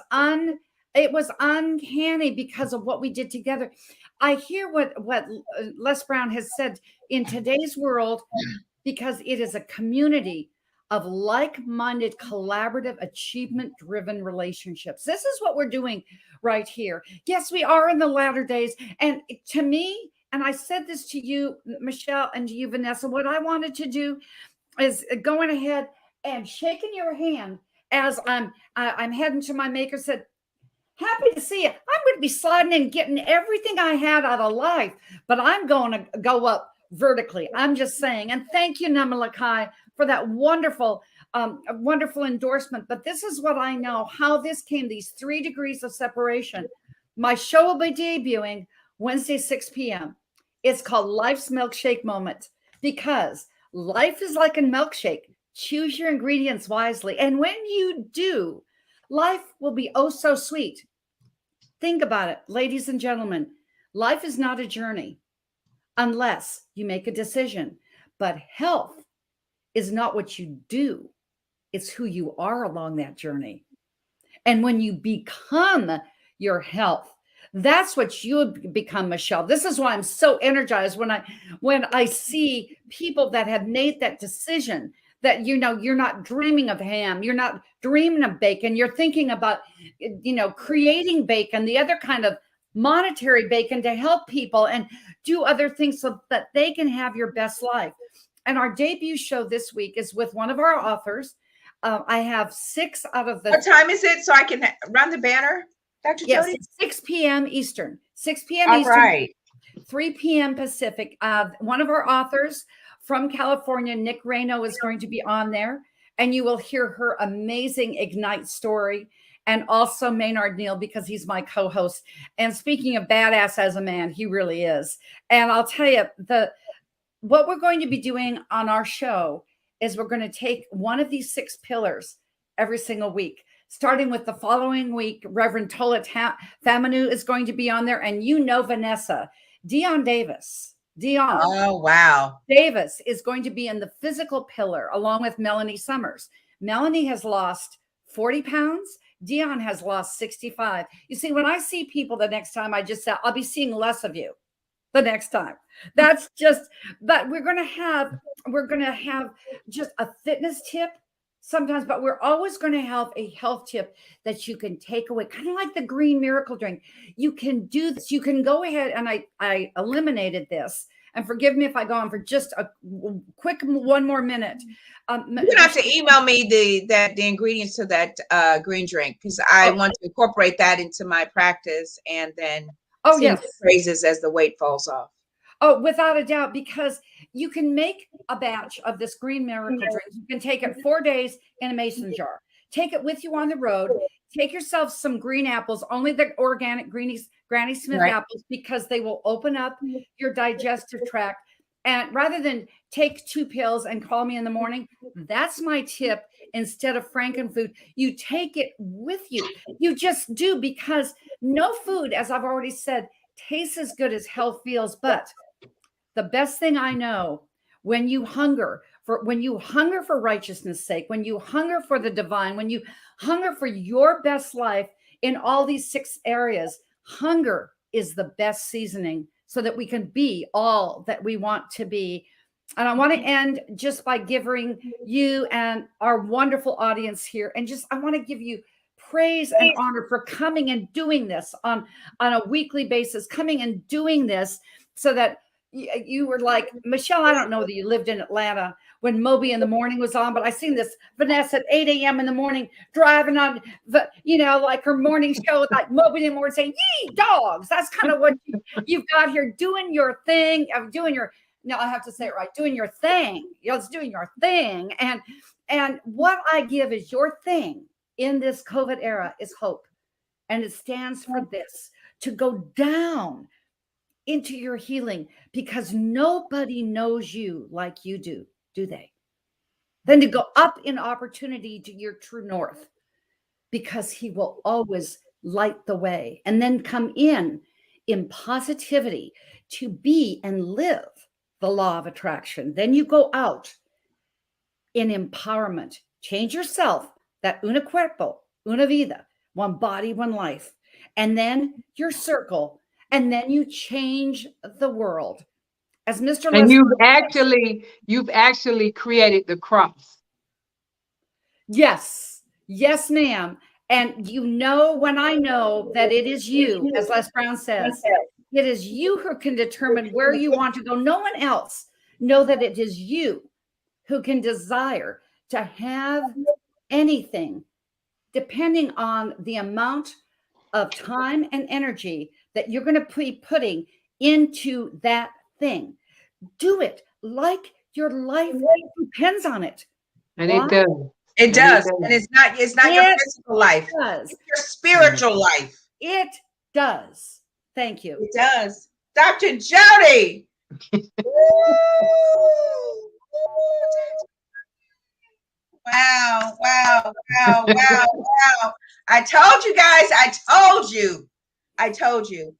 It was uncanny because of what we did together. I hear what Les Brown has said in today's world, because it is a community of like-minded, collaborative, achievement-driven relationships. This is what we're doing right here. Yes, we are in the latter days. And to me, and I said this to you, Michelle, and to you, Vanessa, what I wanted to do is going ahead and shaking your hand as I'm heading to my maker, said, happy to see you. I'm going to be sliding in, getting everything I had out of life, but I'm going to go up vertically. I'm just saying. And thank you, Namalakai, for that wonderful, wonderful endorsement. But this is what I know, how this came, these 3 degrees of separation. My show will be debuting Wednesday, 6 p.m. It's called Life's Milkshake Moment, because life is like a milkshake. Choose your ingredients wisely. And when you do, life will be oh so sweet. Think about it, ladies and gentlemen. Life is not a journey unless you make a decision. But health is not what you do, it's who you are along that journey. And when you become your health, that's what you become, Michelle. This is why I'm so energized when I see people that have made that decision, that, you know, you're not dreaming of ham, you're not dreaming of bacon, you're thinking about, you know, creating bacon, the other kind of monetary bacon, to help people and do other things so that they can have your best life. And our debut show this week is with one of our authors. I have 6 out of the. What time is it, so I can run the banner, Dr. Yes, Jody? 6 p.m. Eastern. 6 p.m. All Eastern. right. 3 p.m. Pacific. One of our authors from California, Nick Reno, is going to be on there, and you will hear her amazing Ignite story, and also Maynard Neal, because he's my co-host. And speaking of badass as a man, he really is. And I'll tell you, what we're going to be doing on our show is we're going to take one of these 6 pillars every single week. Starting with the following week, Reverend Tola Famanu is going to be on there. And you know Vanessa, Dion Davis. Oh, wow. Davis is going to be in the physical pillar along with Melanie Summers. Melanie has lost 40 pounds. Dion has lost 65. You see, when I see people the next time, I just say, I'll be seeing less of you the next time. That's just, but we're going to have just a fitness tip sometimes, but we're always going to have a health tip that you can take away, kind of like the green miracle drink. You can do this. You can go ahead, and I eliminated this. And forgive me if I go on for just a quick 1 more minute. You're gonna have to email me the ingredients to that green drink, because I want to incorporate that into my practice, and then sing the praises as the weight falls off. Oh, without a doubt, because you can make a batch of this green miracle drink. You can take it 4 days in a mason jar. Take it with you on the road. Take yourself some green apples, only the organic Granny Smith apples, because they will open up your digestive tract. And rather than take 2 pills and call me in the morning, that's my tip. Instead of Frankenfood, you take it with you. You just do, because no food, as I've already said, tastes as good as health feels. But the best thing I know, when you hunger for righteousness' sake, when you hunger for the divine, when you hunger for your best life in all these 6 areas, hunger is the best seasoning so that we can be all that we want to be. And I want to end just by giving you and our wonderful audience here, and just, I want to give you praise and honor for coming and doing this on a weekly basis, coming and doing this, so that you were like, Michelle, I don't know that you lived in Atlanta when Moby in the Morning was on, but I seen this Vanessa at 8 a.m. in the morning driving on the, like her morning show with like Moby in the Morning saying, yee, dogs. That's kind of what you've got here, doing your thing, no, I have to say it right, doing your thing. It's doing your thing. And what I give is your thing in this COVID era is hope. And it stands for this, to go down into your healing, because nobody knows you like you do they? Then to go up in opportunity to your true north, because he will always light the way, and then come in positivity to be and live the law of attraction. Then you go out in empowerment, change yourself, that una cuerpo, una vida, one body, one life. and then your circle, and then you change the world. As Mr. And Leslie, you've actually created the cross. yes, yes, ma'am. And you know, when I know that it is you, as Les Brown says, it is you who can determine where you want to go. No one else. Know that it is you who can desire to have anything, depending on the amount of time and energy that you're going to be putting into that thing. Do it like your life depends on it. And it does. It does. And it's not your physical life. Does. It's your spiritual life. It does. Thank you. It does. Dr. Jody. Wow. I told you guys. I told you.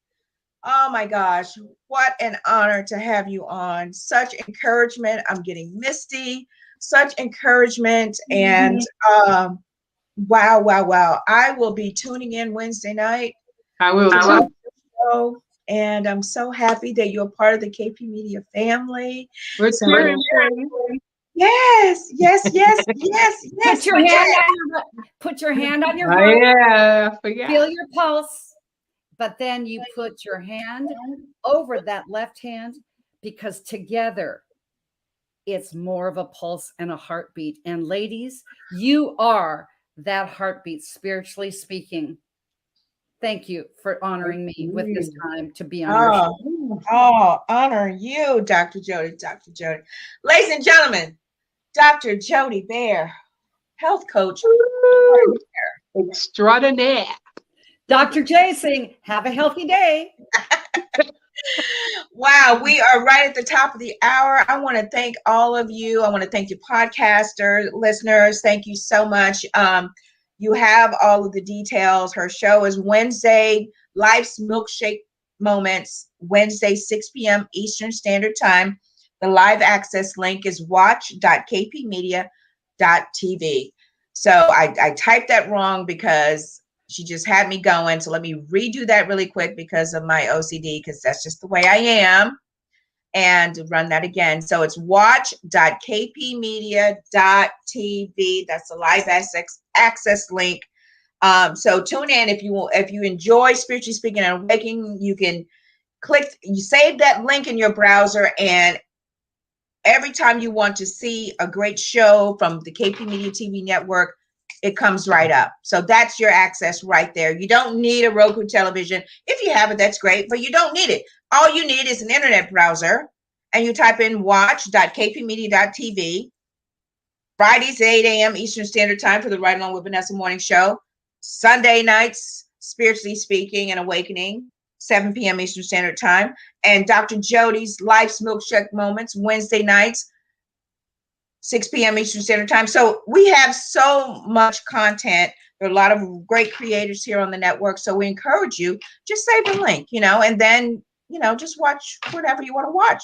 Oh my gosh. What an honor to have you on. Such encouragement. I'm getting misty. Such encouragement. And wow. I will be tuning in Wednesday night. I will too. And I'm so happy that you're part of the KP Media family. We're cheering for you. Yes. Put your hand on your Oh, heart. yeah, I forgot. Feel your pulse. But then you put your hand over that left hand, because together it's more of a pulse and a heartbeat. And ladies, you are that heartbeat, spiritually speaking. Thank you for honoring me with this time to be on your show. Oh, honor you, Dr. Jody. Dr. Jody. Ladies and gentlemen, Dr. Jody Bear, health coach extraordinaire. Dr. J saying, have a healthy day. Wow, we are right at the top of the hour. I want to thank all of you. I want to thank you, podcaster listeners. Thank you so much. You have all of the details. Her show is Wednesday, Life's Milkshake Moments, Wednesday, 6 p.m. Eastern Standard Time. The live access link is watch.kpmedia.tv. So I typed that wrong because she just had me going. So let me redo that really quick because of my OCD, because that's just the way I am. And run that again. So it's watch.kpmedia.tv. That's the live access link. So tune in if you enjoy Spiritually Speaking and Awakening. You can you save that link in your browser, and every time you want to see a great show from the KP Media TV network, it comes right up. So that's your access right there. You don't need a Roku television. If you have it, that's great, but you don't need it. All you need is an internet browser, and you type in watch.kpmedia.tv. Fridays, 8 a.m. Eastern Standard Time for the Right Along with Vanessa morning show. Sunday nights, Spiritually Speaking and Awakening, 7 p.m. Eastern Standard Time. And Dr. Jody's Life's Milkshake Moments, Wednesday nights, 6 p.m. Eastern Standard Time. So we have so much content. There are a lot of great creators here on the network. So we encourage you, just save the link, and then, just watch whatever you want to watch.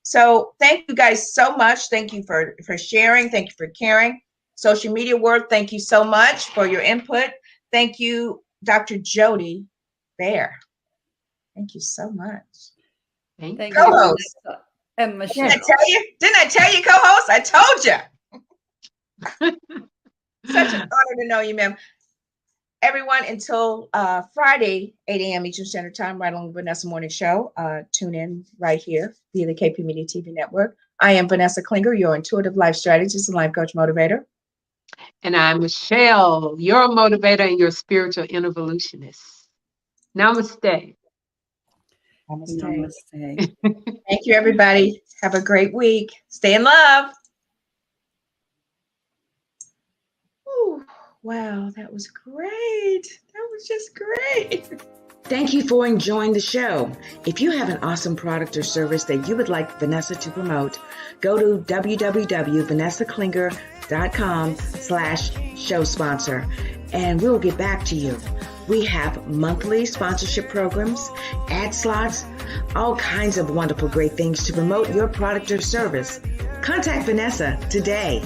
So thank you guys so much. Thank you for sharing. Thank you for caring. Social media work, thank you so much for your input. Thank you, Dr. Jody Bear. Thank you so much. Thank co-host. You, and Michelle. Didn't I tell you, co-host? I told you. Such an honor to know you, ma'am. Everyone, until Friday, 8 a.m. Eastern Standard Time, right along with Vanessa Morning Show. Tune in right here via the KP Media TV network. I am Vanessa Klinger, your intuitive life strategist and life coach motivator. And I'm Michelle, your motivator and your spiritual evolutionist. Namaste. Namaste. Thank you, everybody. Have a great week. Stay in love. Ooh, wow, that was great. That was just great. Thank you for enjoying the show. If you have an awesome product or service that you would like Vanessa to promote, go to www.vanessaklinger.com/show sponsor, and we'll get back to you. We have monthly sponsorship programs, ad slots, all kinds of wonderful, great things to promote your product or service. Contact Vanessa today.